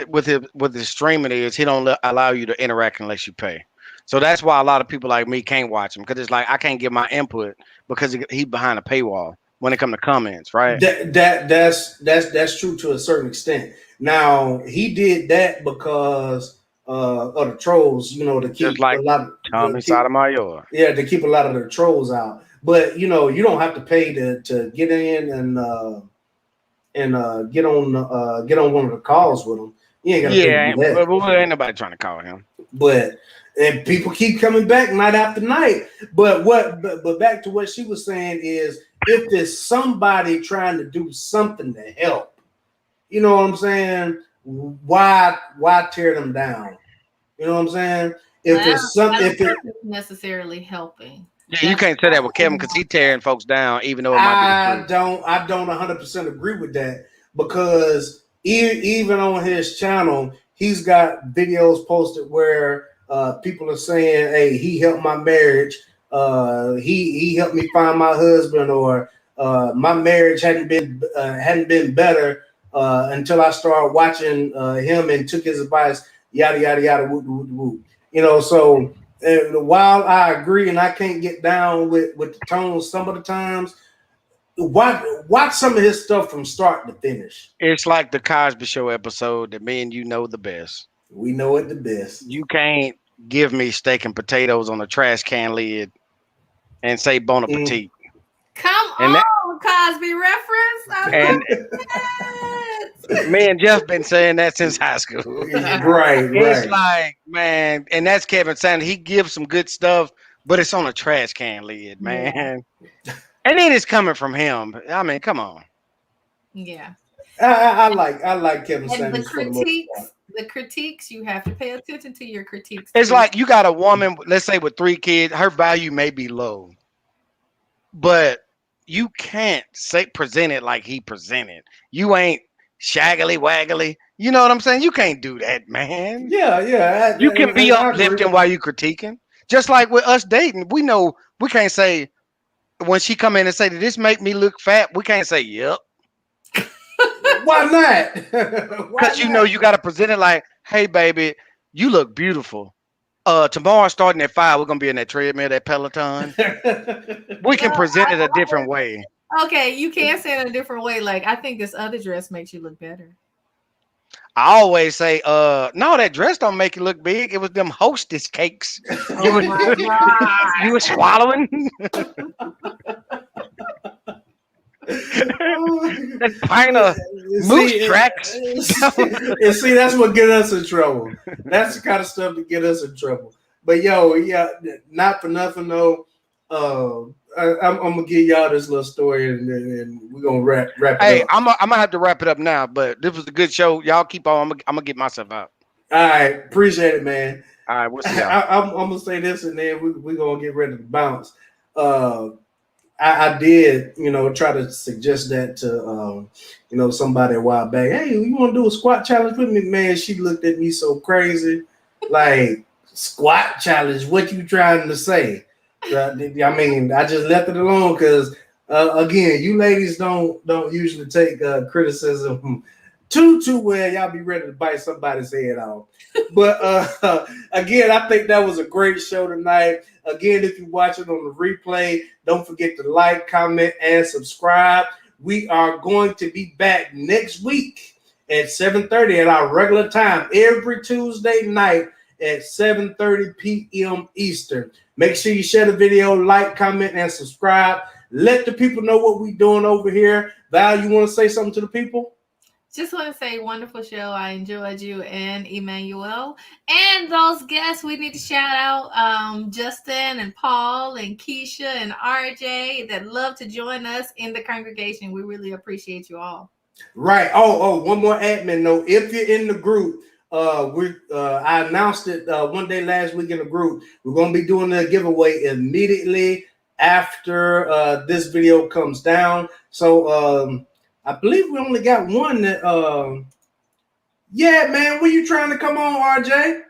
his streaming is he don't allow you to interact unless you pay. So that's why a lot of people like me can't watch him, because it's like I can't give my input because he's behind a paywall when it comes to comments, right? That's true to a certain extent. Now he did that because of the trolls, to keep just like a lot of Tommy Sotomayor. Yeah, to keep a lot of the trolls out. But you don't have to pay to get in and get on one of the calls with him. You ain't gotta pay to do that. But ain't nobody trying to call him. But and people keep coming back night after night. But back to what she was saying is, if there's somebody trying to do something to help, you know what I'm saying? Why tear them down? You know what I'm saying? If necessarily helping. Yeah, you can't say that with Kevin because he's tearing folks down, even though it might be true. I don't 100% agree with that, because even on his channel, he's got videos posted where people are saying, "Hey, he helped my marriage. He helped me find my husband," or "My marriage hadn't been better until I started watching him and took his advice." Yada yada yada. Woo, woo, woo. So. While I agree and I can't get down with the tones some of the times, watch some of his stuff from start to finish. It's like the Cosby Show episode that me and you know the best. We know it the best. You can't give me steak and potatoes on a trash can lid and say bon appetit. Come on, Cosby reference. Me and Jeff been saying that since high school. Right, It's right. like, man, and that's Kevin Sanders. He gives some good stuff, but it's on a trash can lid, man. And then it's coming from him. I mean, come on. Yeah. I like Kevin And Sanders for the most part. the critiques, you have to pay attention to your critiques It's too. like you got a woman, let's say with 3 kids, her value may be low, but you can't say present it like he presented. You ain't shaggly waggly. You know what I'm saying? You can't do that, man. Yeah, yeah, You can be I agree. uplifting while you critiquing. Just like with us dating, we know we can't say when she come in and say, "Did this make me look fat?" We can't say, "Yep," Why not? Why because you know not? you got to present it like, "Hey, baby, you look beautiful. Tomorrow starting at 5, we're gonna be in that treadmill, that Peloton. We can Well, present it a different way." okay, you can say it in a different way. Like, I think this other dress makes you look better. I always say, no, that dress don't make you look big. It was them hostess cakes. You Oh were my God. you were swallowing that pint of moose see, tracks. and see, that's what get us in trouble. That's the kind of stuff that get us in trouble. But yo, yeah, not for nothing though. I'm gonna give y'all this little story, and we're gonna wrap it Hey, up. I'm gonna have to wrap it up now, but this was a good show. Y'all keep on. I'm gonna get myself out. All right, appreciate it, man. All right, we'll see y'all. I'm gonna say this, and then we're gonna get ready to bounce. I did, try to suggest that to, somebody a while back. Hey, you want to do a squat challenge with me, man? She looked at me so crazy, like squat challenge. What you trying to say? I mean, I just left it alone because, again, you ladies don't usually take criticism too well. Y'all be ready to bite somebody's head off. But again, I think that was a great show tonight. Again, if you watch it on the replay, don't forget to like, comment, and subscribe. We are going to be back next week at 7:30 at our regular time, every Tuesday night at 7:30 p.m. Eastern. Make sure you share the video, like, comment, and subscribe. Let the people know what we're doing over here. Val, you want to say something to the people? Just want to say, wonderful show. I enjoyed you and Emmanuel. And those guests we need to shout out, Justin and Paul and Keisha and RJ that love to join us in the congregation. We really appreciate you all. Right. Oh, one more admin note. If you're in the group, I announced it one day last week in the group. We're going to be doing a giveaway immediately after this video comes down. So I believe we only got one that yeah, man, when you trying to come on, RJ?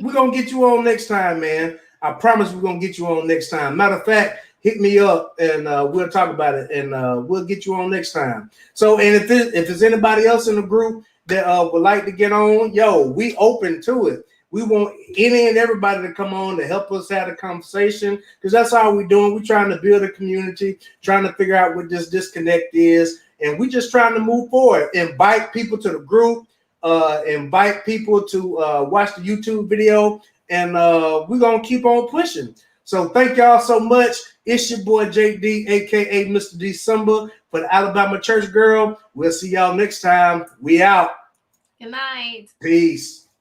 We're gonna get you on next time, man. I promise we're gonna get you on next time. Matter of fact, hit me up and we'll talk about it, and we'll get you on next time. So, and if there's anybody else in the group that would like to get on, yo, we open to it. We want any and everybody to come on to help us have a conversation, because that's all we're doing. We're trying to build a community, trying to figure out what this disconnect is, and we're just trying to move forward. Invite people to the group, invite people to watch the YouTube video, and we're going to keep on pushing. So thank y'all so much. It's your boy JD, aka Mr. December, for the Alabama Church Girl. We'll see y'all next time. We out. Good night. Peace.